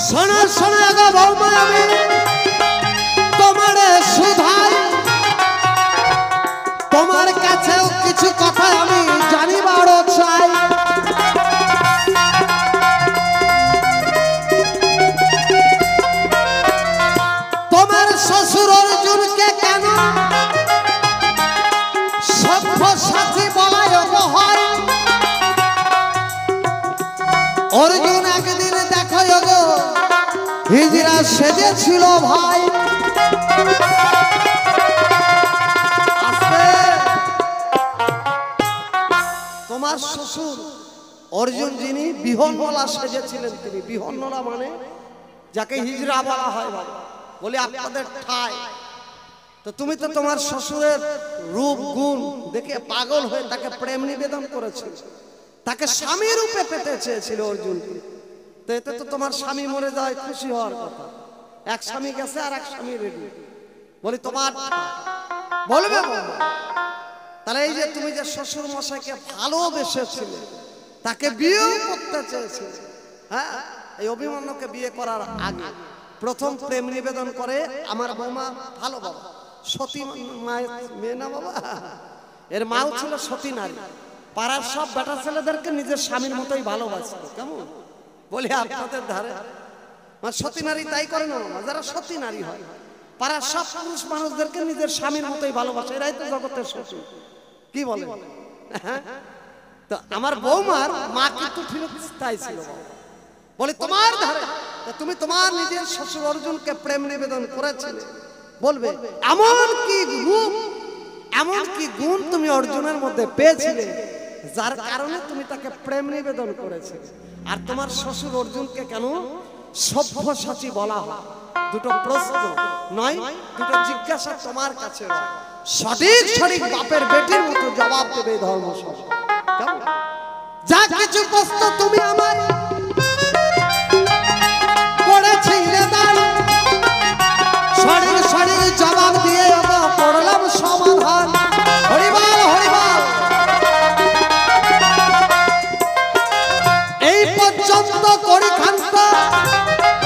শোনো শোনো গো বৌমা আমি তোমারে সুধাই, তোমার কাছেও কিছু কথা আমি জানিবারও চাই। তোমার শ্বশুর অর্জুনকে কেন সব্যসাচী বলায় হয়? অর্জুন একদিন দেখো গো হিজড়া সেজেছিল ভাই। তোমার শ্বশুর অর্জুন যিনি বিহন্নলা সেজেছিলেন, তিনি বিহন্নলা মানে যাকে হিজড়া বলা হয় বাবা, বলি আপনাদের ঠাই। তো তুমি তো তোমার শ্বশুরের রূপ গুণ দেখে পাগল হয়ে তাকে প্রেম নিবেদন করেছিল, তাকে স্বামী রূপে পেতে চেয়েছিল অর্জুন। তো এতে তো তোমার স্বামী মরে যায় খুশি হওয়ার কথা। এক স্বামী গেছে আর এক স্বামী রেডি, বলি তোমার বলবে। তাহলে এই যে তুমি যে শ্বশুর মশাইকে ভালোবেসেছিলে, তাকে বিয়েও করতে চেয়েছিলে, হ্যাঁ, এই অভিমন্যুকে বিয়ে করার আগে প্রথম প্রেম নিবেদন করে আমার বৌমা ভালো বাবা, সতী মায়ের মেয়ে না বাবা, এর মাও ছিল সতী নারী। পাড়ার সব বেটা ছেলেদেরকে নিজের স্বামীর মতোই ভালোবাসত। কেমন বলি আপনাদের ধারে সতী নারী তাই করে না বাবা, যারা সতী নারী হয় পাড়ার সব পুরুষ মানুষদেরকে নিজের স্বামীর মতোই ভালোবাসে, এরাই তো জগতের শ্বশুর। কি বলে? তো আমার বৌমার মা কিন্তু ঠিক তাই ছিল। বলি তোমার ধারে তুমি তোমার নিজের শ্বশুর অর্জুনকে প্রেম নিবেদন করেছিলে, বলবে এমন কি রূপ, এমন কি গুণ তুমি অর্জুনের মধ্যে পেয়েছিলে যার কারণে তুমি তাকে প্রেম নিবেদন করেছিলে? আর তোমার শ্বশুর অর্জুনকে কেন সব্যসাচী বলা হয়? দুটো প্রশ্ন নয়, দুটো জিজ্ঞাসা তোমার কাছে। সঠিক সঠিক বাপের বেটির মতো জবাব দেবে ধর্মসভা। কেমন? যা কিছু প্রশ্ন তুমি আমায় করেছিলে দান, সঠিক সঠিক জবাব দিয়ে পড়লাম সমাধান। হরিবল হরিবল। এই পর্যন্ত করি খান্ত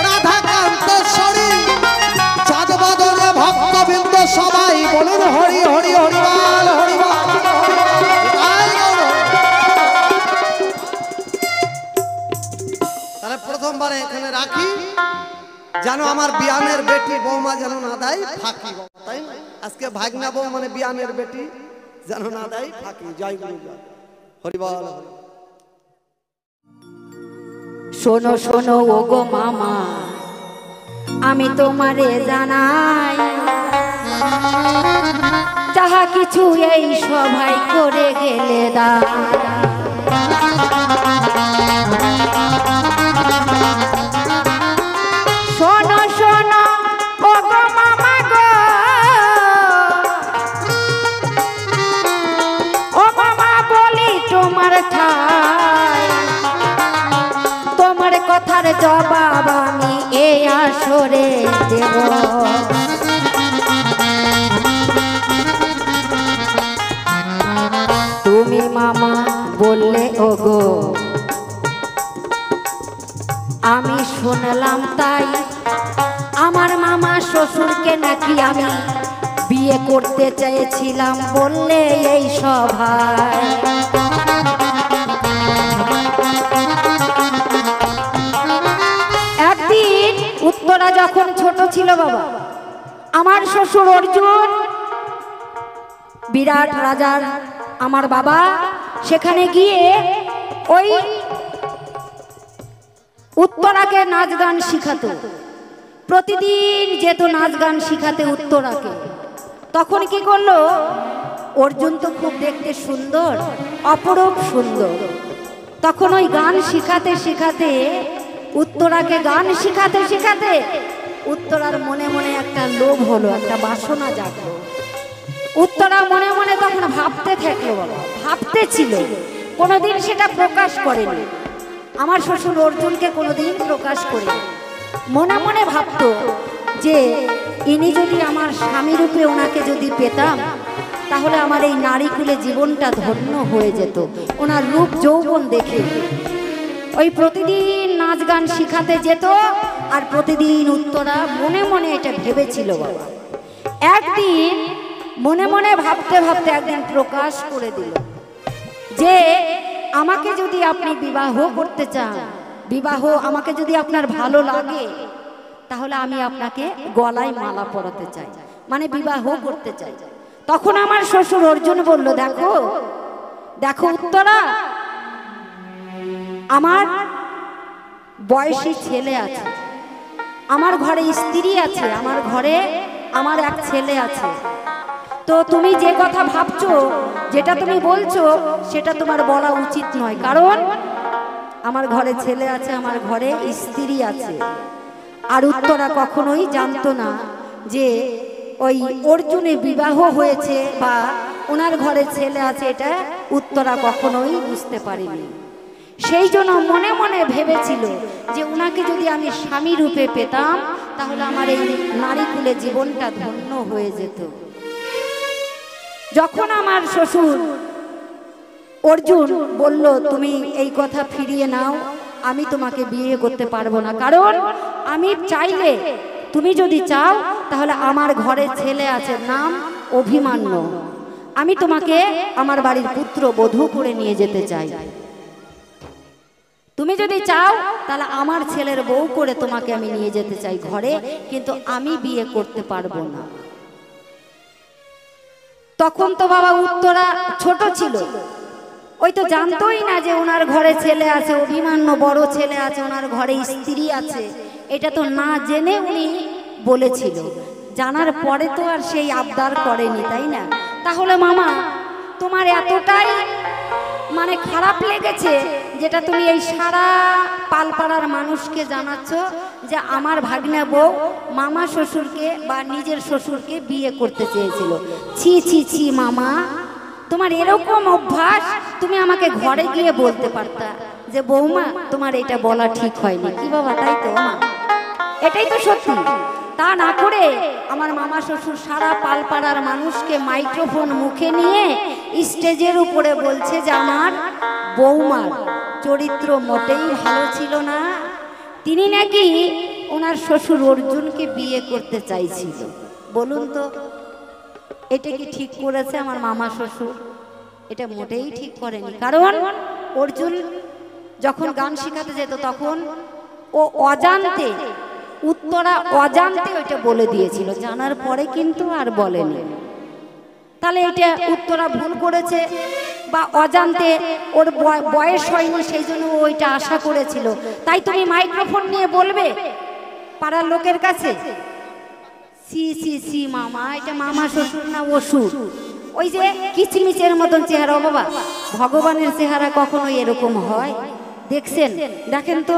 রাধাকান্ত শরীর, চাঁদ বদলে ভক্তবৃন্দ সবাই বলুন হরি হরি হরিবল হরিবল। তাহলে প্রথমবারে এখানে রাখি, যেন আমার বিয়ানের বেটি বৌমা যেন না দেয় ফাঁকি, তাই না? আজকে ভাগনা বউ মানে বিয়ানের বেটি যেন না দেয় ফাঁকি। জয় গুরু জয় হরিবল। শোনো শোনো ও গো মামা, আমি তোমারে জানাই, যাহা কিছু এই সভায় করে গেলে দা। শোনো শোনো ও গো মামা গো, ও মামা বলি তোমার ঠাই, তোমার কথার জবাব আমি এই আসরে দেব। তুমি মামা বললে ওগো, আমি শুনলাম তাই, আমার মামা শ্বশুরকে নাকি আমি বিয়ে করতে চেয়েছিলাম বললে এই সভায়। একদিন উত্তরা যখন ছোট ছিল বাবা, আমার শ্বশুর অর্জুন বিরাট রাজার আমার বাবা সেখানে গিয়ে ওই উত্তরাকে নাচ গান শিখাতো, প্রতিদিন যেত নাচ গান শিখাতে উত্তরাকে। তখন কি করলো, অর্জুন তো খুব দেখতে সুন্দর, অপরূপ সুন্দর, তখন ওই গান শিখাতে শিখাতে উত্তরাকে গান শিখাতে শিখাতে উত্তরার মনে মনে একটা লোভ হলো, একটা বাসনা জাগলো। উত্তরা মনে মনে তখন ভাবতে থাকলো বাবা, ভাবতে ছিল, কোনোদিন সেটা প্রকাশ করেনি। আমার শ্বশুর অর্জুনকে কোনোদিন প্রকাশ করেনি, মনে মনে ভাবতো যে ইনি যদি আমার স্বামী রূপে ওনাকে যদি পেতাম তাহলে আমার এই নারীকুলে জীবনটা ধন্য হয়ে যেত। ওনার রূপ যৌবন দেখে ওই প্রতিদিন নাচ গান শিখাতে যেত, আর প্রতিদিন উত্তরা মনে মনে এটা ভেবেছিল বাবা। একদিন মনে মনে ভাবতে ভাবতে একদিন প্রকাশ করে দিল যে আমাকে যদি আপনি বিবাহ করতে চান, বিবাহ আমাকে যদি আপনার ভালো লাগে, তাহলে আমি আপনাকে গলায় মালা পরাতে চাই, মানে বিবাহ করতে চাই। তখন আমার শ্বশুর অর্জুন বলল, দেখো দেখো উত্তরা, আমার বয়সী ছেলে আছে, আমার ঘরে স্ত্রী আছে, আমার ঘরে আমার এক ছেলে আছে, তো তুমি যে কথা ভাবছো, যেটা তুমি বলছো, সেটা তোমার বলা উচিত নয়, কারণ আমার ঘরে ছেলে আছে, আমার ঘরে স্ত্রী আছে। আর উত্তরা কখনোই জানতো না যে ওই অর্জুনের বিবাহ হয়েছে বা ওনার ঘরে ছেলে আছে, এটা উত্তরা কখনোই বুঝতে পারেনি। সেই জন্য মনে মনে ভেবেছিল যে ওনাকে যদি আমি স্বামী রূপে পেতাম তাহলে আমার এই নারীকুলে জীবনটা ধন্য হয়ে যেত। যখন আমার শ্বশুর অর্জুন বলল, তুমি এই কথা ফিরিয়ে নাও, আমি তোমাকে বিয়ে করতে পারবো না, কারণ আমি চাইলে, তুমি যদি চাও তাহলে আমার ঘরে ছেলে আছে, নাম অভিমান্য, আমি তোমাকে আমার বাড়ির পুত্র বধূ করে নিয়ে যেতে চাই, তুমি যদি চাও তাহলে আমার ছেলের বউ করে তোমাকে আমি নিয়ে যেতে চাই ঘরে, কিন্তু আমি বিয়ে করতে পারবো না। তখন তো বাবা উত্তরা ছোট ছিল, ওই তো জানতোই না যে ওনার ঘরে ছেলে আছে, অভিমান্য বড় ছেলে আছে, ওনার ঘরে স্ত্রী আছে, এটা তো না জেনে উনি বলেছিল। জানার পরে তো আর সেই আবদার করেনি, তাই না? তাহলে মামা তোমার এতটাই মানে খারাপ লেগেছে যেটা তুমি এই সারা পালপাড়ার মানুষকে জানাচ্ছ যে আমার ভাগ্নে বউ মামা শ্বশুরকে বা নিজের শ্বশুরকে বিয়ে করতে চেয়েছিল। ছি ছি ছি মামা, তোমার এরকম অভ্যাস, তুমি আমাকে ঘরে গিয়ে বলতে পারতা যে বৌমা তোমার এটা বলা ঠিক হয়নি, কি বাবা, তাই তো মা? এটাই তো সত্যি। তা না করে আমার মামা শ্বশুর সারা পালপাড়ার মানুষকে মাইক্রোফোন মুখে নিয়ে স্টেজের উপরে বলছে যে আমার বৌমার চরিত্র মোটেই ভালো ছিল না, তিনি নাকি ওনার শ্বশুর অর্জুনকে বিয়ে করতে চাইছিল। বলুন তো এটা কি ঠিক করেছে আমার মামা শ্বশুর? এটা মোটেই ঠিক করেনি। কারণ অর্জুন যখন গান শেখাতে যেত তখন ও অজান্তে উত্তরা অজান্তে ওইটা বলে দিয়েছিল, জানার পরে কিন্তু আর বলেনি। তাহলে এটা উত্তরা ভুল করেছে বা অজান্তে ওর বয়স হয়নি, সেই জন্য ওইটা আশা করেছিল। তাই তুমি মাইক্রোফোন নিয়ে বলবে পাড়ার লোকের কাছে? সি সি সি মামা, এটা মামা শ্বশুর না অসুর। ওই যে কিচমিচের মতন চেহারা, বাবা ভগবানের চেহারা কখনো এরকম হয়? দেখছেন, দেখেন তো,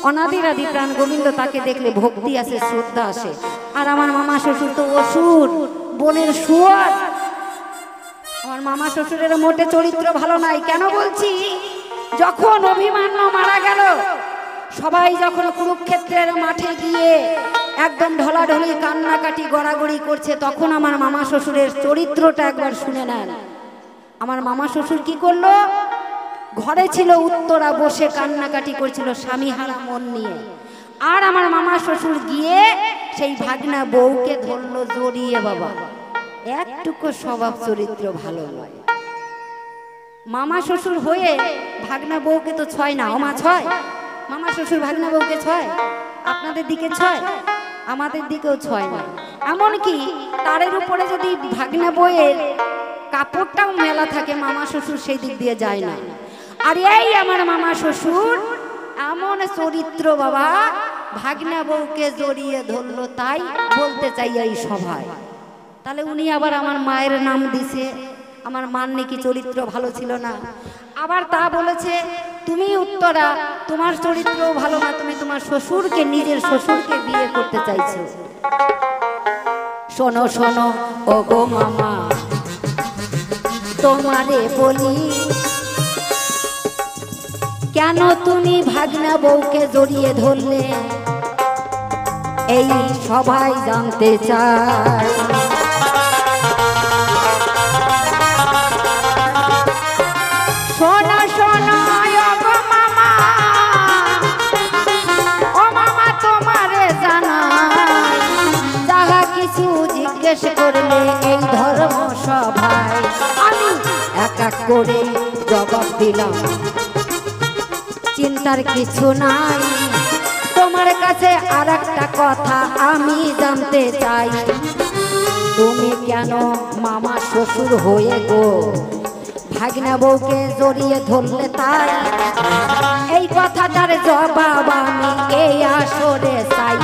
অনাদিরাদি প্রাণ গোবিন্দ, তাকে দেখলে ভক্তি আসে, শ্রদ্ধা আসে। আর আমার মামা শ্বশুর তো অসুর, বনের শুয়োর। আমার মামা শ্বশুরের মোটে চরিত্র ভালো নাই। কেন বলছি? যখন অভিমন্যু মারা গেল, সবাই যখন কুরুক্ষেত্রের মাঠে গিয়ে একদম ঢলাঢলি কান্নাকাটি গড়াগড়ি করছে, তখন আমার মামা শ্বশুরের চরিত্রটা একবার শুনে নেন। আমার মামা শ্বশুর কি করলো? ঘরে ছিল উত্তরা, বসে কান্নাকাটি করছিল স্বামী হারা মন নিয়ে। আর আমার মামা শ্বশুর গিয়ে সেই ভাগনা বউকে ধরলো জড়িয়ে। বাবা একটুকু স্বভাব চরিত্র ভালো নয়। মামা শ্বশুর হয়ে ভাগনা বউকে তো ছয় না, ওমা ছয়। মামা শ্বশুর ভাগনা বউকে ছয়? আপনাদের দিকে ছয়, আমাদের দিকেও ছয় না। এমনকি তারের উপরে যদি ভাগনা বউয়ের কাপড়টাও মেলা থাকে, মামা শ্বশুর সেই দিক দিয়ে যায় না। আর এই আমার মামা শ্বশুর এমন চরিত্র, বাবা ভাগনা বউকে জড়িয়ে ধরলো। তাই বলতে চাই এই সভায়, তাহলে উনি আবার আমার মায়ের নাম দিছে, আমার মার নাকি চরিত্র ভালো ছিল না। আবার তা বলেছে তুমি উত্তরা, তোমার চরিত্রও ভালো না, তুমি তোমার শ্বশুরকে, নিজের শ্বশুরকে বিয়ে করতে চাইছো। শোনো শোনো ও গো মামা, তোমারে বলি, কেন তুমি ভাগনা বউকে জড়িয়ে ধরলে? এই সবাই জানতে চায়। শোনো শোনো ও গো মামা, ও মামা তোমারে জানাই, যাহা কিছু জিজ্ঞেস করলে এই ধর্ম সভায় আমি এক এক করে জবাব দিলাম। চিন্তার কিছু নাই, তোমার কাছে আর একটা কথা আমি জানতে চাই। তুমি কেন মামা শ্বশুর হয়ে গো ভাগনা বউকে জড়িয়ে ধরলে? তাই এই কথাটার জবাব আমি এই আসরে চাই।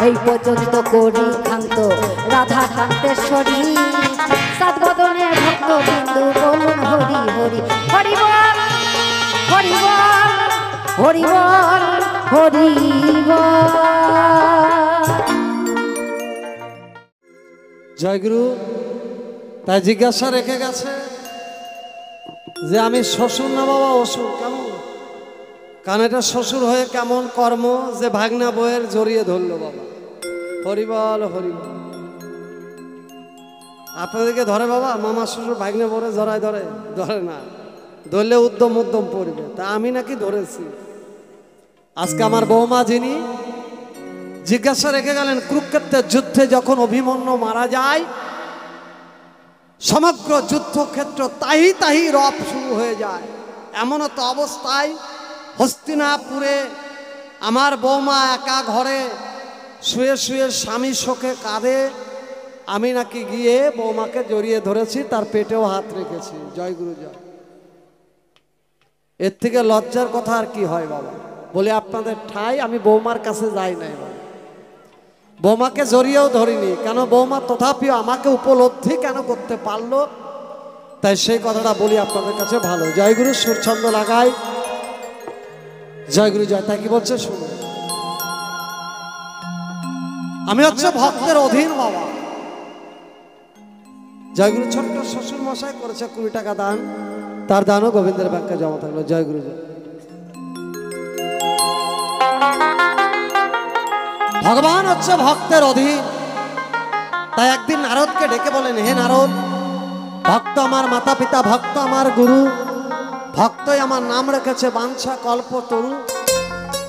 এই পর্যন্ত করি ক্ষান্ত রাধা কান্তেশ্বরী, সাত বদনে ভক্ত বিন্দু বলুন হরি হরি হরি বল, হরি বল, হরি বল, হরি বল। জয়গুরু। তাই জিজ্ঞাসা রেখে গেছে যে আমি শ্বশুর না বাবা অসুর? কেমন? কারণ এটা শ্বশুর হয়ে কেমন কর্ম যে ভাগনা বউয়ের জড়িয়ে ধরলো? বাবা হরিবল, হরিবল। আপনাদেরকে ধরে বাবা মামা শ্বশুর ভাগনা বউরে জড়ায়? ধরে? ধরে না, ধরলে উদ্যম উদ্যম পড়বে। তা আমি নাকি ধরেছি। আজকে আমার বৌমা যিনি জিজ্ঞাসা রেখে গেলেন, কুরুক্ষেত্রের যুদ্ধে যখন অভিমন্যু মারা যায়, সমগ্র যুদ্ধক্ষেত্র তাহি তাহি রব শুরু হয়ে যায়। এমন তো অবস্থায় হস্তিনাপুরে আমার বৌমা একা ঘরে শুয়ে শুয়ে স্বামী শোকে কাঁদে। আমি নাকি গিয়ে বৌমাকে জড়িয়ে ধরেছি, তার পেটেও হাত রেখেছি। জয় গুরু জয়। এর থেকে লজ্জার কথা আর কি হয় বাবা? বলে আপনাদের ঠাই আমি বৌমার কাছে যাই নাই বাবা, বৌমাকে জড়িয়েও ধরিনি। কেন? বৌমা তথাপিও আমাকে উপলব্ধি কেন করতে পারলো? তাই সেই কথাটা বলি আপনাদের কাছে ভালো। জয়গুরু সুরছন্দ লাগাই। জয়গুরু জয়। তাই কি বলছে শুনুন। আমি হচ্ছে ভক্তের অধীন বাবা। জয়গুরু ছোট্ট শ্বশুর মশাই করেছে 20 টাকা দান, তার দানও গোবিন্দের ব্যাংকে জমা থাকলো। জয়গুরু জয়। ভগবান হচ্ছে ভক্তের অধীন। তাই একদিন নারদকে ডেকে বলেন, হে নারদ, ভক্ত আমার মাতা পিতা, ভক্ত আমার গুরু, ভক্তই আমার নাম রেখেছে বাঞ্ছা কল্প তরু।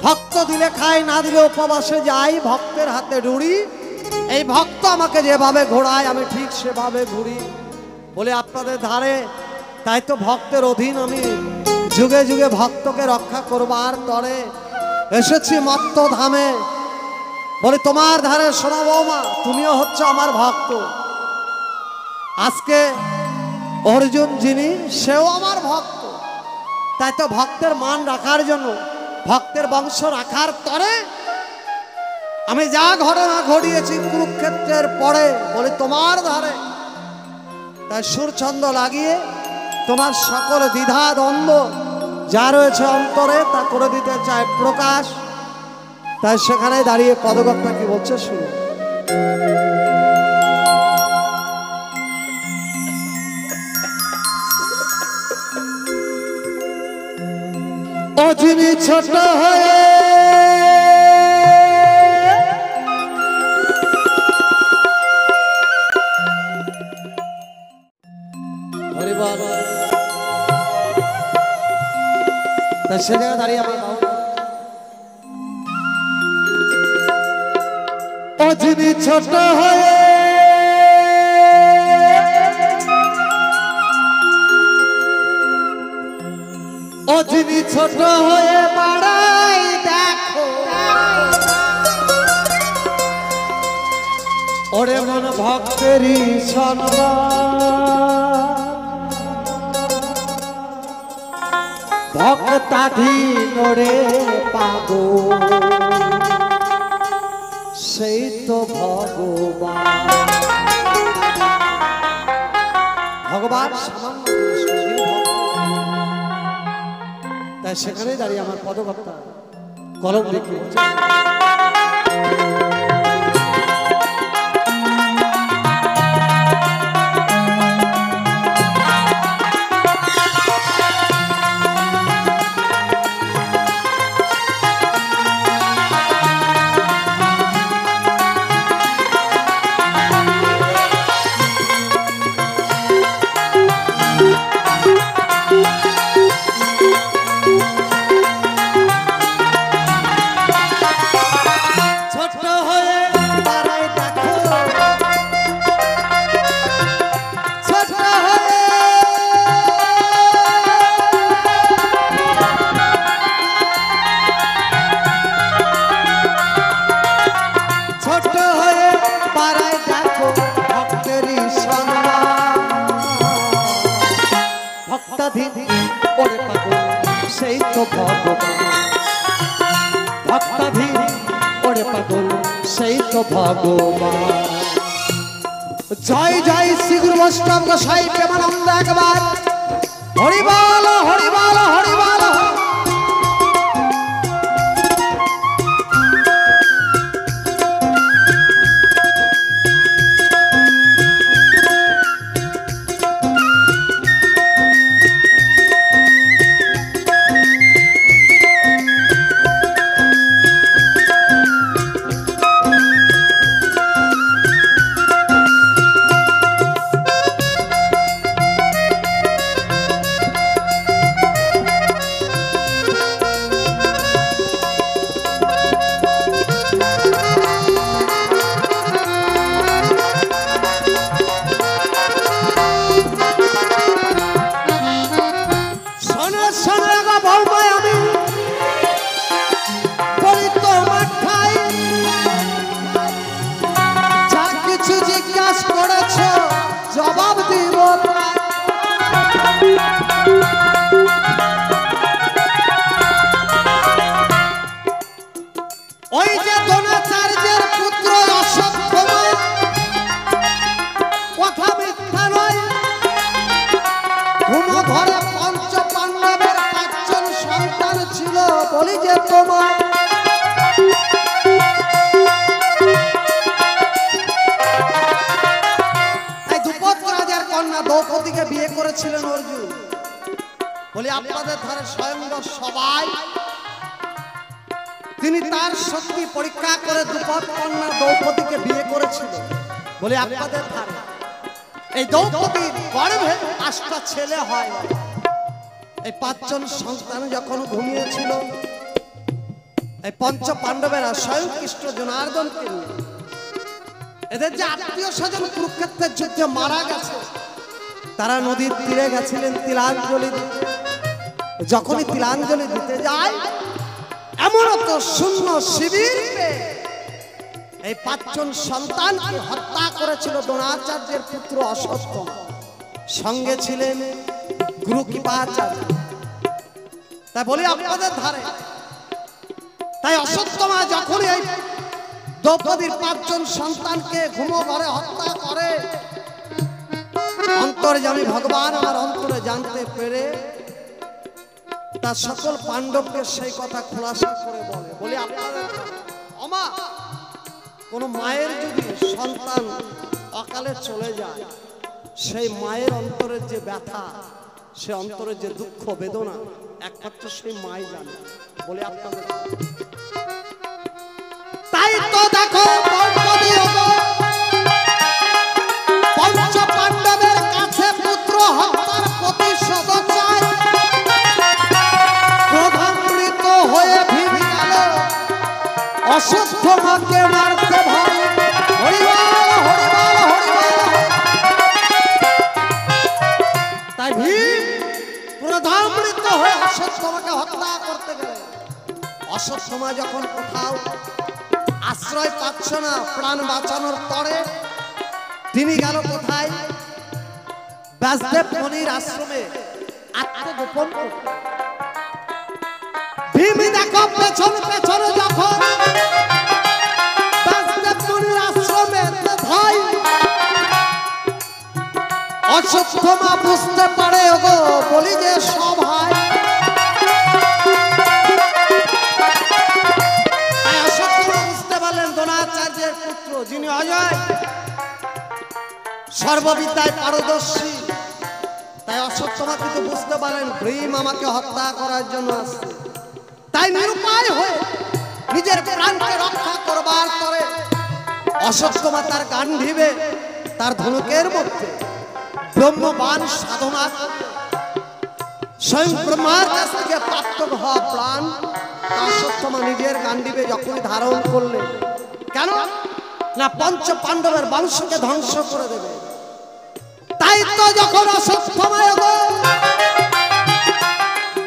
ভক্ত দিলে খাই, না দিলে উপবাসে যাই, ভক্তের হাতে ডুরি। এই ভক্ত আমাকে যেভাবে ঘোরায় আমি ঠিক সেভাবে ঘুরি। বলে আপনাদের ধারে, তাই তো ভক্তের অধীন আমি, যুগে যুগে ভক্তকে রক্ষা করবার তরে এসেছি মত্ত ধামে। বলে তোমার ধারে শোনা বৌমা, তুমিও হচ্ছে আমার ভক্ত। আজকে অর্জুন যিনি, সেও আমার ভক্ত। তাই তো ভক্তের মান রাখার জন্য, ভক্তের বংশ রাখার তরে আমি যা ঘটনা ঘটিয়েছি কুরুক্ষেত্রের পরে, বলে তোমার ধারে। তাই সুরছন্দ লাগিয়ে তোমার সকল দ্বিধা দ্বন্দ্ব যা রয়েছে অন্তরে তা করে দিতে চায় প্রকাশ। তাই সেখানে দাঁড়িয়ে পদকর্তা কি বলছে শুনুন। ও যিনি ছোট হয়ে হরিবল, তা সে জায়গায় দাঁড়িয়ে আমার ও যিনি ছোট হয়ে ও যিনি ছোট হয়ে বাড়াই দেখো, ওরে মন ভক্তেরই ভক্তাধীন রে পাবো, সেই তো ভগবান। ভগবান সামান্য তাই সেখানে দাঁড়িয়ে আমার পদকর্তা কলম দেখে সেই তো ভগবান, ভক্তাধীন ওরে পাগল সেই তো ভগবান। জয় জয় শ্রী গুরু বৈষ্ণব গোসাই প্রেমানন্দ একবার হরিবল হরিবল হরিবল। জবাব দিব ওই যে দ্রোণাচার্যের পুত্র অশ্বত্থামা, কথা মিথ্যা নয়। ভূমধরে পঞ্চ পাণ্ডবের 5 জন সন্তান ছিল, বলি যে তোমার দ্রৌপদীকে বিয়ে করেছিলেন অর্জুন। বলি আপনাদের ধারে স্বয়ংবর সবাই তিনি তার শক্তি পরীক্ষা করে দ্রুপদ কন্যা দ্রৌপদীকে বিয়ে করেছিলেন। বলি আপনাদের ধারে এই দ্রৌপদীর গর্ভে 5টা ছেলে হয়। এই 5 জন সন্তান যখন ঘুমিয়েছিল, এই পঞ্চ পাণ্ডবেরা স্বয়ং কৃষ্ণ জনার্দনকে নিয়ে, এদের যে আত্মীয় স্বজন কুরুক্ষেত্রের যুদ্ধে মারা গেছে, তারা নদীর তীরে গেছিলেন তিলাঞ্জলি দিতে। যখনই তিলাঞ্জলি দিতে যায়, এমন তো শূন্য শিবির এই 5 জন সন্তানকে হত্যা করেছিল দ্রোণাচার্যের পুত্র অশ্বত্থামা। সঙ্গে ছিলেন গুরু কৃপাচার্য। তাই বলি আপনাদের ধারে, তাই অশ্বত্থামা যখন এই দ্রৌপদীর 5 জন সন্তানকে ঘুমো ঘরে হত্যা করে, অন্তর্যামী ভগবান আমার অন্তরে জানতে পেরে তার সকল পাণ্ডবকে সেই কথা খোলাসা করে বলে আপনাদের অমা, কোন মায়ের যদি সন্তান অকালে চলে যায়, সেই মায়ের অন্তরের যে ব্যথা, সে অন্তরের যে দুঃখ বেদনা একমাত্র সেই মাই জানে। বলে আপনাদের তাই তো দেখো পঞ্চ পাণ্ডবের কাছে পুত্র হত্যার প্রতিশোধ চায়, ক্রোধান্বিত হয়ে ভীম গেল অশ্বত্থামাকে মারতে ভয়। হরিবল হরিবল হরিবল। তাই ভীম ক্রোধান্বিত হয়ে অশ্বত্থামাকে হত্যা করতে গেল। অশ্বত্থামা যখন কোথাও আশ্রয় পাচ্ছে না প্রাণ বাঁচানোর তরে, তিনি গেল কোথায়? ব্যাসদেব মুনির আশ্রমে আত্মগোপন করতে। ভীম দেখো পেছন পেছন যখন ব্যাসদেব মুনির আশ্রমে ভাই, অশ্বত্থামা বুঝতে পারে ওগো বলি যে সভায়। অশ্বত্থামা বুঝতে পারলেন দ্রোণাচার্যের পুত্র যিনি অজয়, সর্ববিদ্যায় পারদর্শী। তাই অশ্বত্থামা কিন্তু বুঝতে পারেন ভীম আমাকে হত্যা করার জন্য আসছে। তাই নিরুপায় হয়ে নিজের প্রাণকে রক্ষা করবার পরে অশ্বত্থামা তার গান্ডীবে তার ধনুকের মধ্যে ব্রহ্মবাণ সাধনা স্বয়ং ব্রহ্মার কাছ থেকে প্রাপ্ত হওয়া প্রাণ অশ্বত্থামা নিজের গান্ডীবে যখন ধারণ করলেন, কেন না পঞ্চ পাণ্ডবের বংশকে ধ্বংস করে দেবে। তাই তো যখন অশ্বত্থামা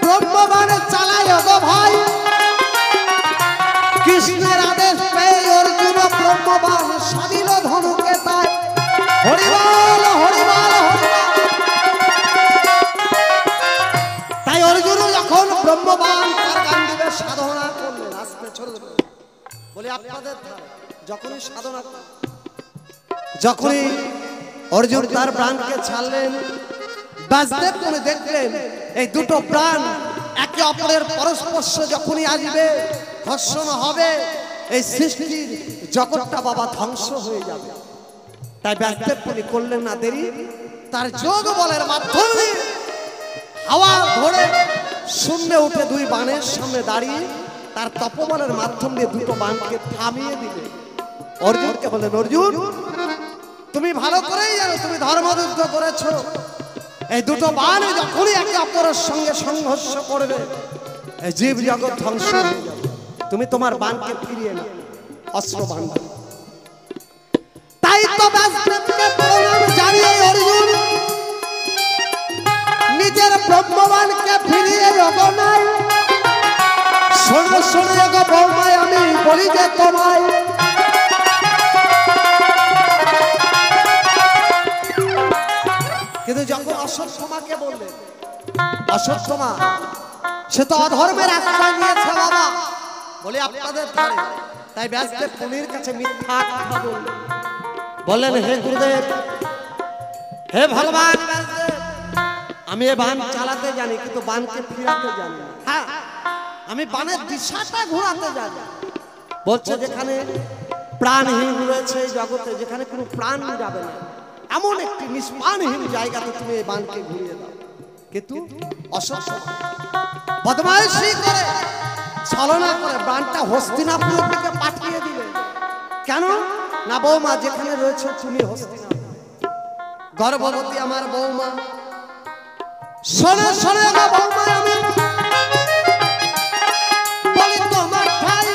ব্রহ্মবাণে চালায় গো ভাই, কৃষ্ণের আদেশ পেয়ে অর্জুন ব্রহ্মবাণ সাধিল ধনুকে। তাই হরিবল হরিবল হরিবল। তাই অর্জুন যখন ব্রহ্মবাণ তার গান্ডীবে সাধনা করলেন, আস্তে ছোট বলে আপনাদের যখনই সাধনা, যখনই অর্জুন তার প্রাণকে ছাড়লেন, ব্যাসদেব মুনি দেখলেন এই দুটো প্রাণ একে অপরের পরস্পর্শ যখনই আসবে, ঘর্ষণ হবে, এই সৃষ্টির জগৎটা বাবা ধ্বংস হয়ে যাবে। তাই ব্যাসদেব মুনি করলেন না দেরি, তার যোগ বলের মাধ্যমে হাওয়া ধরে শূন্যে উঠে 2 বাণের সামনে দাঁড়িয়ে তার তপবলের মাধ্যম দিয়ে দুটো বাণকে থামিয়ে দিলেন। অর্জুনকে বললেন, অর্জুন তুমি ভালো করেই জানো তুমি ধর্মযুদ্ধ করেছো, এই দুটো বাণ যখনই একে অপরের সঙ্গে সংঘর্ষ করবে এই জীব জগৎ ধ্বংস হয়ে যাবে। তুমি তোমার বাণকে ফিরিয়ে নাও, অস্ত্র বাণ। তাই তো ব্যাসদেবকে প্রণাম জানিয়ে অর্জুন নিজের ব্রহ্মবাণকে ফিরিয়ে নাই। শোনো শোনো গো বৌমায় আমি বলি যে তোমায়, কিন্তু যখন অশ্বত্থামাকে বললেন, অশ্বত্থামা সে তো অধর্মের আশ্রয় নিয়েছে বাবা বলে আপনাদের ধারে। তাই ব্যাসদেব মুনির কাছে মিথ্যা কথা বললেন, হে গুরুদেব, হে ভগবান ব্যাসদেব, আমি এ বাণ চালাতে জানি কিন্তু বাণকে ফিরাতে জানি না। হ্যাঁ, আমি বাণের দিশাটা ঘোরাতে জানি। বলছে যেখানে প্রাণহীন রয়েছে এই জগতে, যেখানে কোনো প্রাণ যাবে না, এমন একটি নিষ্প্রাণহীন জায়গাতে তুমি এই বাণকে ঘুরিয়ে দাও। কিন্তু অশ্বত্থামা বদমাইশি করে ছলনা করে বাণটা হস্তিনাপুরের দিকে পাঠিয়ে দিলে। কেন না বৌমা যেখানে রয়েছে তুমি হস্তিনাপুর, গর্ভবতী আমার বৌমা। শোনে শোনে বৌমা আমি বলি তোমার ঠাই,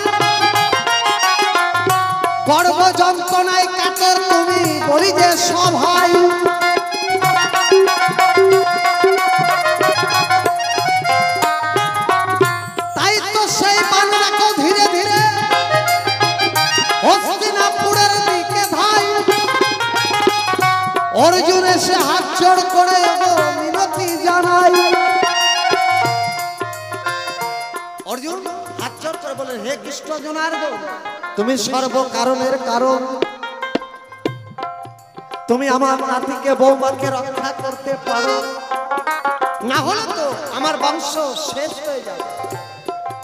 গর্ভ যন্ত্রণায় কাতর তুমি বলি যে সভাই। তাই তো সেই বাণটাকে ধীরে ধীরে হস্তিনাপুর অর্জুন হাত জোড় করে বলেন, হে কৃষ্ণ জনার্দন, তুমি সর্ব কারণের কারণ, তুমি আমার নাতিকে বৌমাকে রক্ষা করতে পারো, না হলে তো আমার বংশ শেষ হয়ে যাবে।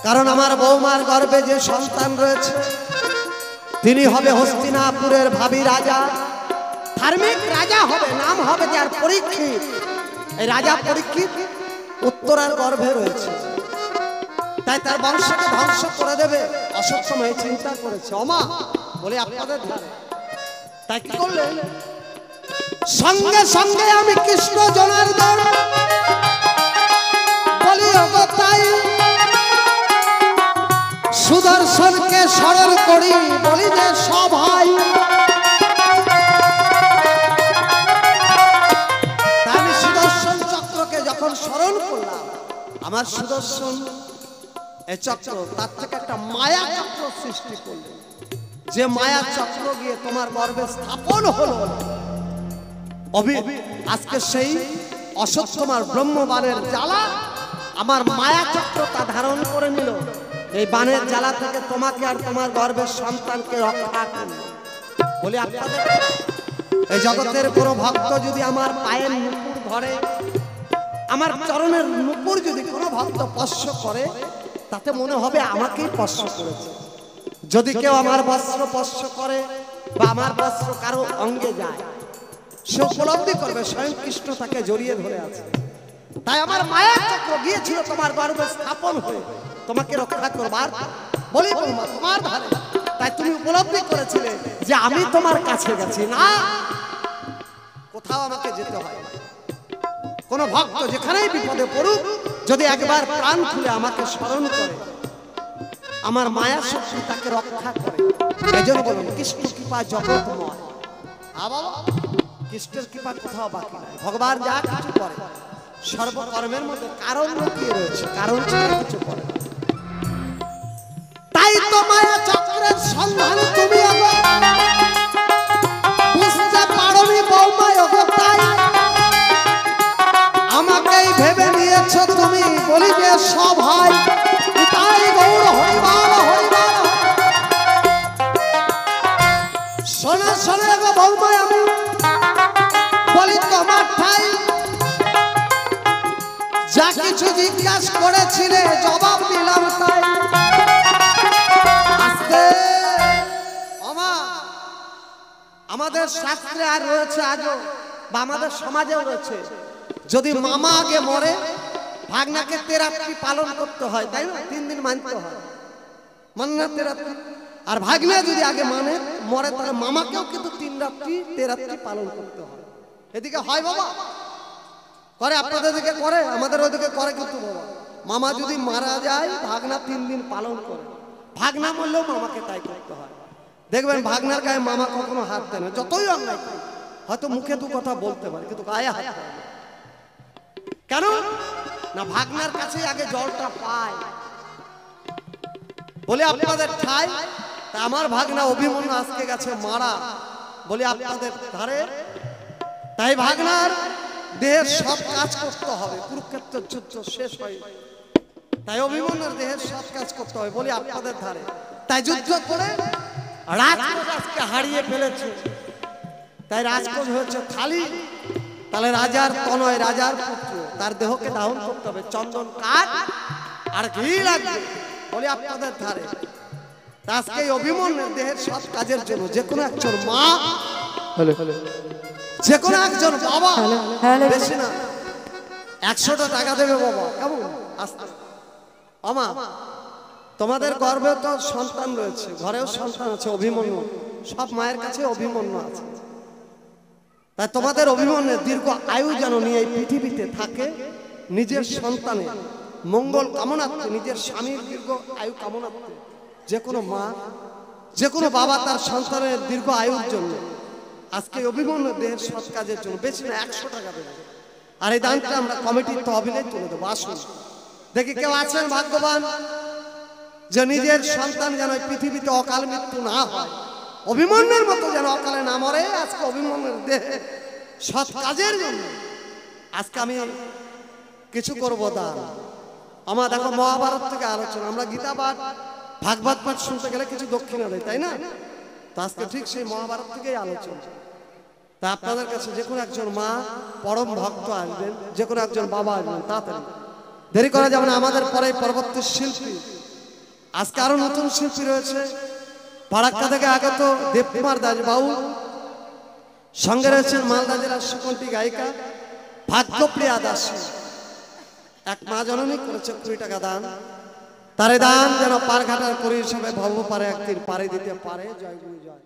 কারণ আমার বৌমার গর্ভে যে সন্তান রয়েছে তিনি হবে হস্তিনাপুরের ভাবী রাজা, ধার্মিক রাজা হবে, নাম হবে যার পরীক্ষিত। এই রাজা পরীক্ষিত উত্তরার গর্ভে রয়েছে, তাই তার বংশকে ধ্বংস করে দেবে। অসৎসময়ে চিন্তা করেছে অমা বলে আপনাদের ধারে, তাই কি করলেন, সঙ্গে সঙ্গে আমি কৃষ্ণ জনার্দন বলি ওগো তাই সুদর্শনকে স্মরণ করি, বলি যে সভাই আমি সুদর্শন চক্রকে যখন স্মরণ করলাম, আমার সুদর্শন এই চক্র তার থেকে একটা মায়া চক্র সৃষ্টি করলেন, যে মায়া চক্র গিয়ে তোমার গর্ভে স্থাপন হলো। আজকে সেই অশ্বত্থমার ব্রহ্মবাণের জ্বালা আমার মায়া চক্র তা ধারণ করে নিল। এই বানের জ্বালা থেকে তোমাকে আর তোমার গর্ভের সন্তানকে রক্ষা করল। বলি আপনাদের এই জগতের কোনো ভক্ত যদি আমার পায়ের নুপুর ধরে, আমার চরণের নুপুর যদি কোনো ভক্ত স্পর্শ করে, তাতে মনে হবে আমাকেই স্পর্শ করেছে। যদি কেউ আমার বস্ত্র স্পর্শ করে বা আমার বস্ত্র কারো অঙ্গে যায়, সে উপলব্ধি করবে স্বয়ং কৃষ্ণ তাকে জড়িয়ে ধরে আছে। তাই আমার মায়া চক্র গিয়েছিল তোমার গর্ভে স্থাপন হয়ে তোমাকে রক্ষা করবার, বলি বৌমা তোমার ধারে। তাই তুমি উপলব্ধি করেছিলে যে আমি তোমার কাছে গেছি না, কোথাও আমাকে যেতে হয়। কোন ভক্ত যেখানেই বিপদে পড়ুক, যদি একবার প্রাণ খুলে আমাকে স্মরণ করে, আমার মায়া শক্তি তাকে রক্ষা করে। এজন্য বলুন কৃষ্ণ কৃপা জগৎময়। কৃষ্ণের কৃপা কোথাও বাকি নাই। ভগবান যা কিছু করে সর্বকর্মের মধ্যে কারণ লুকিয়ে রয়েছে, কারণ ছাড়া কিছু করে না। তাই তো মায়া চক্রের সন্ধান তুমি বুঝতে পারোনি বৌমা, তাই আমাকেই ভেবে নিয়েছো তুমি, বলি যে সভাই তাই গৌর হরিবাল হরিবাল। শোনো শোনো গো বৌমা, আমি বলি তোমার ঠাই যা কিছু জিজ্ঞাসা করেছিলে জবাব দিলাম তাই। আস্তে আমাদের শাস্ত্রে আর রয়েছে আজও, বা আমাদের সমাজেও রয়েছে, যদি মামা আগে মরে ভাগনাকে তেরাত্রি পালন করতে হয়, তাই না? 3 দিন মানতে হয়, মান্না তেরাত্রি। আর ভাগনা যদি আগে মানে মরে, তাহলে মামাকেও কিন্তু 3 রাত্রি তেরাত্রি পালন করতে হয়। এদিকে হয় বাবা, করে আপনাদের দিকে করে, আমাদের ওদিকে করে কিন্তু বাবা। মামা যদি মারা যায় ভাগনা 3 দিন পালন করে, ভাগনা মরলেও মামাকে তাই করতে হয়। দেখবেন ভাগনার গায়ে মামা কখনো হাত দেয় না, যতই অন্যায় করে। হয়তো মুখে 2 কথা বলতে পারে, কিন্তু গায়ে হাত দেয় না। কেন না, ভাগনার কাছে আগে জলটা পায়। বলে আপনাদের ঠাই, তা আমার ভাগনা অভিমন্যু আজকে গেছে মারা, বলে আপনাদের ধারে। তাই ভাগনার দেহের সব কাজ করতে হবে, কুরুক্ষেত্রের যুদ্ধ শেষ হয়, তাই অভিমন্যুর দেহের সব কাজ করতে হবে, বলে আপনাদের ধারে। তাই যুদ্ধ করে রাজকোষ আজকে হারিয়ে ফেলেছে, তাই রাজকোষ হয়েছে খালি। তাহলে রাজার তনয়, রাজার পুত্র, তার দেহকে দাহন করতে হবে, চন্দন কাঠ আর ঘি লাগবে, বলে আপনাদের ধারে। আজকে অভিমন্যুর দেহের সব কাজের জন্য যে কোনো একজন মা, যে কোনো একজন বাবা, বেশি না 100টা টাকা দেবে বাবা। কেমন আস্তে আমা, তোমাদের গর্ভে তো সন্তান রয়েছে, ঘরেও সন্তান আছে অভিমন্যু, সব মায়ের কাছে অভিমন্যু আছে। তাই তোমাদের অভিমন্যুর দীর্ঘ আয়ু যেন নিয়ে এই পৃথিবীতে থাকে, নিজের সন্তানের মঙ্গল কামনার্থে, নিজের স্বামীর দীর্ঘ আয়ু কামনার্থে যে কোনো মা, যে কোনো বাবা তার সন্তানের দীর্ঘ আয়ুর জন্য আজকে অভিমন্যুর দেহের সৎ কাজের জন্য বেশি না 100 টাকা দেবে। আর এই দানটা আমরা কমিটির তহবিলে তুলে দেবো। আসুন দেখি কেউ আছেন ভাগ্যবান যে নিজের সন্তান যেন পৃথিবীতে অকাল মৃত্যু না হয়, অভিমন্যুর মতো যেন অকালে না মরে। আজকে অভিমন্যুর দেহে সৎ কাজের জন্য আজকে আমি কিছু করব দান। আমার দেখো মহাভারত থেকে আলোচনা, আমরা গীতা পাঠ ভাগবত পাঠ শুনতে গেলে কিছু দক্ষিণা দেয়, তাই না? তো আজকে ঠিক সেই মহাভারত থেকেই আলোচনা। তা আপনাদের কাছে যে কোনো একজন মা পরম ভক্ত আসবেন, যে কোনো একজন বাবা আসবেন, তাড়াতাড়ি দেরি করা যাবে না। আমাদের পরে পরবর্তী শিল্পী, আজকে আরো নতুন শিল্পী রয়েছে ফারাক্কা থেকে আগত দেবকুমার দাস বাউল, সঙ্গে রয়েছেন মালদা জেলার সুকন্ঠী গায়িকা ভাগ্যপ্রিয়া দাসী। এক মা জননী করেছে 20 টাকা দান, তারে দান যেন পার ঘাটার করি হিসাবে ভব পারে একদিন পারে দিতে পারে। জয় গুরু জয়।